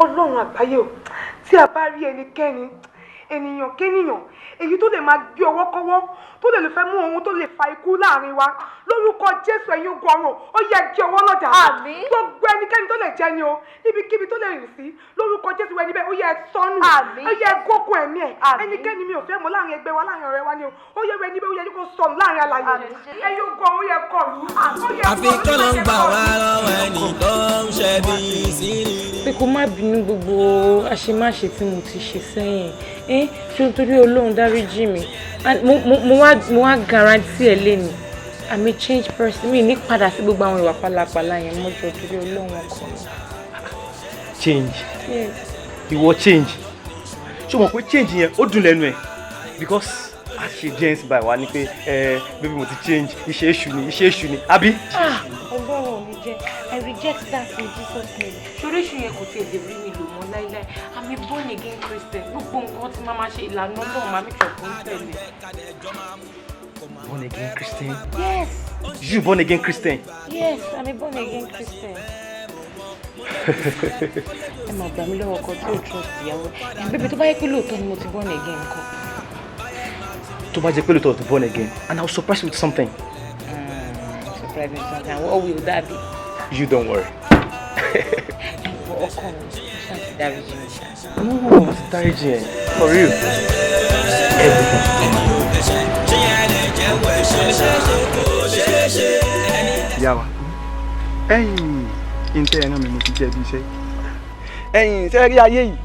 Speaker 11: Ọlọ́run àgbáyé o, tí a bá rí ẹnikẹ́ni, ènìyàn kénìyàn, èyí tó lè máa gbé ọwọ́ kọ́wọ́, tó lè fẹ́ mú ohun tó lè fa ikú láàrin wa, lórúkọ Jésù ẹ̀yin ogun ọ̀run, ó yẹ gé ọwọ́ náà dànù. Àmín. Gbogbo ẹnikẹ́ni tó lè jẹ ni o, níbikíbi tó lè rìn sí, lórúkọ Jésù ẹni bẹ́ẹ̀ ó yẹ sọnù. Àmín. Ó yẹ gógùn ẹ̀mí ẹ̀. Ẹnikẹ́ni mi ò fẹ́ mọ̀ láàrin ẹgbẹ́ wa láàrin ọ̀rẹ́ wa ni o, ó yẹ ẹni bẹ́ẹ̀ ó yẹ kó sọnù láàrin alààyè. Ẹ̀yin ogun ọ̀run ó yẹ kọlù.
Speaker 1: àfi kọ́nà ń gbà wá lọ́wọ́ ẹni tó ń ṣe bí sírí.
Speaker 9: pé kó má bínú gbogbo àṣemáṣe tí mo ti ṣe sẹ́yìn ṣé nítorí Ọlọ́run dáríjì mi mo wá guarantee ẹ lẹ́nu I'm a change person mi ní padà sí gbogbo àwọn ìwà pálapàla yẹn mọ́jọ́ torí Ọlọ́run ọkọ mi.
Speaker 6: Change ìwọ change ṣé o mọ̀ pé change yẹn ó dùn lẹ́nu ẹ̀ because àṣe james by wa ni pé baby mo ti change iṣẹ́ èṣù ni àbí.
Speaker 9: Ọlọ́run ò ní jẹ́ I reject that in Jesus name. ṣoríṣi yẹn kò tiẹ̀ lè rí mi lò mọ́ láíláí I'm a born again Christian gbogbo nǹkan tí máa ma ṣe ìlànà Ọlọ́run máa mi ṣọ̀kan tẹ̀lé.
Speaker 6: Born again Christian.
Speaker 9: Yes.
Speaker 6: You born again Christian.
Speaker 9: Yes, I'm a born again Christian. Ẹ máa gbà mí lọ́wọ́ ọkọ tí ò trust ìyàwó ẹ̀ bébí tó bá yẹ pé lóòótọ́ ni mo ti born again nǹkan.
Speaker 6: Tó bá jẹ́ pé lóòótọ́ ti born again and I will surprise you with something.
Speaker 9: Surprise me with something. What will that be?
Speaker 6: You don't worry.
Speaker 9: Ọkọ mi ṣáà ti dáríjì mi ṣáà.
Speaker 6: No, ti dáríjì ẹ for real.
Speaker 15: Ìyá wa ẹ̀yin ìǹtẹ́ ẹ̀ràn mi mo ti jẹ̀bi iṣẹ́ ẹ̀yin iṣẹ́ rí ayé yìí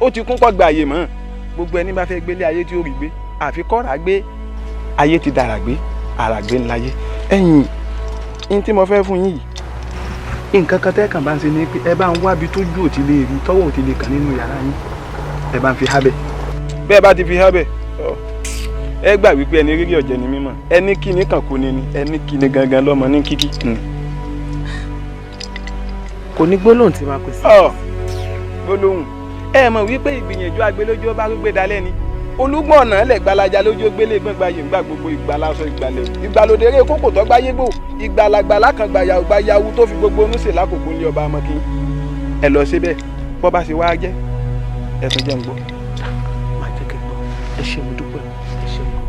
Speaker 15: ó ti kún pọ̀gbà ayé mọ́ gbogbo ẹni bá fẹ́ gbélé ayé tí ó rí gbé àfi kọ́ra gbé ayé ti dára gbé ara gbé ńláyé ẹ̀yin ní tí mo fẹ́ fún yín yìí nǹkan kan tẹ́ẹ̀kan bá ń ṣe ni pé ẹ bá ń wábi tójú ò ti lè rí tọ́wọ́ ò ti lè kàn nínú yàrá yín ẹ bá ń fi hábẹ̀ bẹ́ẹ̀ bá ti fi hábẹ̀ ẹ gbà wípé ẹni rírí ọ̀jẹ̀ ni mímọ́ ẹni kíni kan kò ní ni ẹni kíni gangan lọ́mọ ní kíkí.
Speaker 14: Kò ní gbólóhùn tí máa pèsè.
Speaker 15: Gbólóhùn ẹ mọ̀ wípé ìgbìyànjú agbélójú ọba gbé dalẹ̀ ni olúgbọ̀n ọ̀nà ẹlẹ̀ gbalaja lójú gbélé gbọ̀ngbà yìí ńgbà gbogbo ìgbàlaṣọ ìgbàlẹ̀ ìgbàlódé eré kókò tó gbáyé gbò ìgbàlagbàlà kan gbàyàwó gbàyàwó tó fi gbogbo onúṣe lákòókò ní ọba amọ̀kí ẹ lọ síbẹ̀ bọ́ bá ṣe wá jẹ́ ẹ tún jẹ́ ń gbọ́.
Speaker 14: máa jẹ́ kẹ́ gbọ́ ẹ ṣé mo dúpẹ́ ẹ ṣé mo.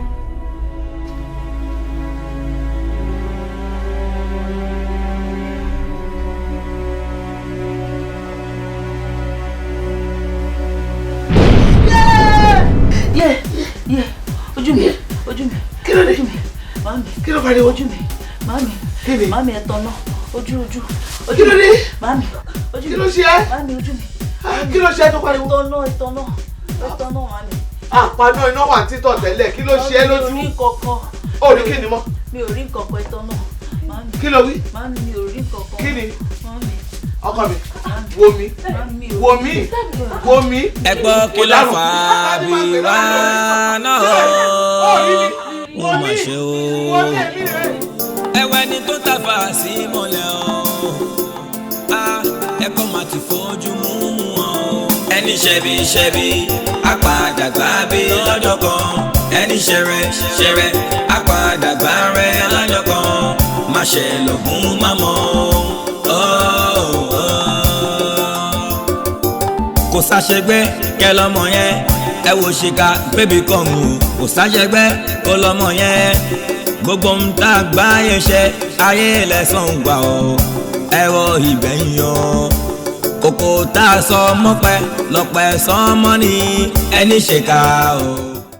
Speaker 2: yé ojú mi
Speaker 14: kí ló dé
Speaker 2: mami
Speaker 14: kí ló pariwo
Speaker 2: ojú mi mami ẹ tọ̀nà ojú
Speaker 14: kí ló dé
Speaker 2: mami ojú mi
Speaker 14: kí ló ṣe ẹ́
Speaker 2: mami ojú mi
Speaker 14: kí ló ṣe ẹ́ tó pariwo.
Speaker 2: ìtọ̀nà mami.
Speaker 14: àpàná iná wà títọ̀ tẹ́lẹ̀ kí ló ṣe ẹ́ lójú.
Speaker 2: mi ò rí kankan.
Speaker 14: ó rí kí ni mọ́.
Speaker 2: mi ò rí kankan ìtọ̀nà mami.
Speaker 14: kí ló wí.
Speaker 2: mami mi ò rí kankan.
Speaker 14: kí ni.
Speaker 2: mami.
Speaker 14: ọkọ mi wo mi.
Speaker 1: ẹ gbọ́ kí ló fà á bí wá náà ó mà ṣe o ẹwẹ́ ni tó tàfà sí mọ́lẹ̀ o ẹ̀kọ́ máa ti fojú mú wọn. ẹni ṣẹ̀bi apàdà gbà bí lọ́jọ́ kan ẹni ṣẹ̀rẹ̀ apàdà gbà rẹ̀ lọ́jọ́ kan má ṣe lọ́gùn má mọ́ kò sáṣẹgbẹ́ kẹ lọ́mọ yẹn ẹ wò ṣìkà bébí kọ̀ọ̀mù kò sáṣẹgbẹ́ kó lọ́mọ yẹn gbogbo ń tá a gbá yẹn ṣe ayé lẹ́sàn gbà ọ́ ẹ̀rọ ìgbẹ̀yìn ọ́ kòkò tá a sọ mọ́pẹ́ lọ́pẹ́ sọ́mọ́ ní ẹni ṣèkà ọ́.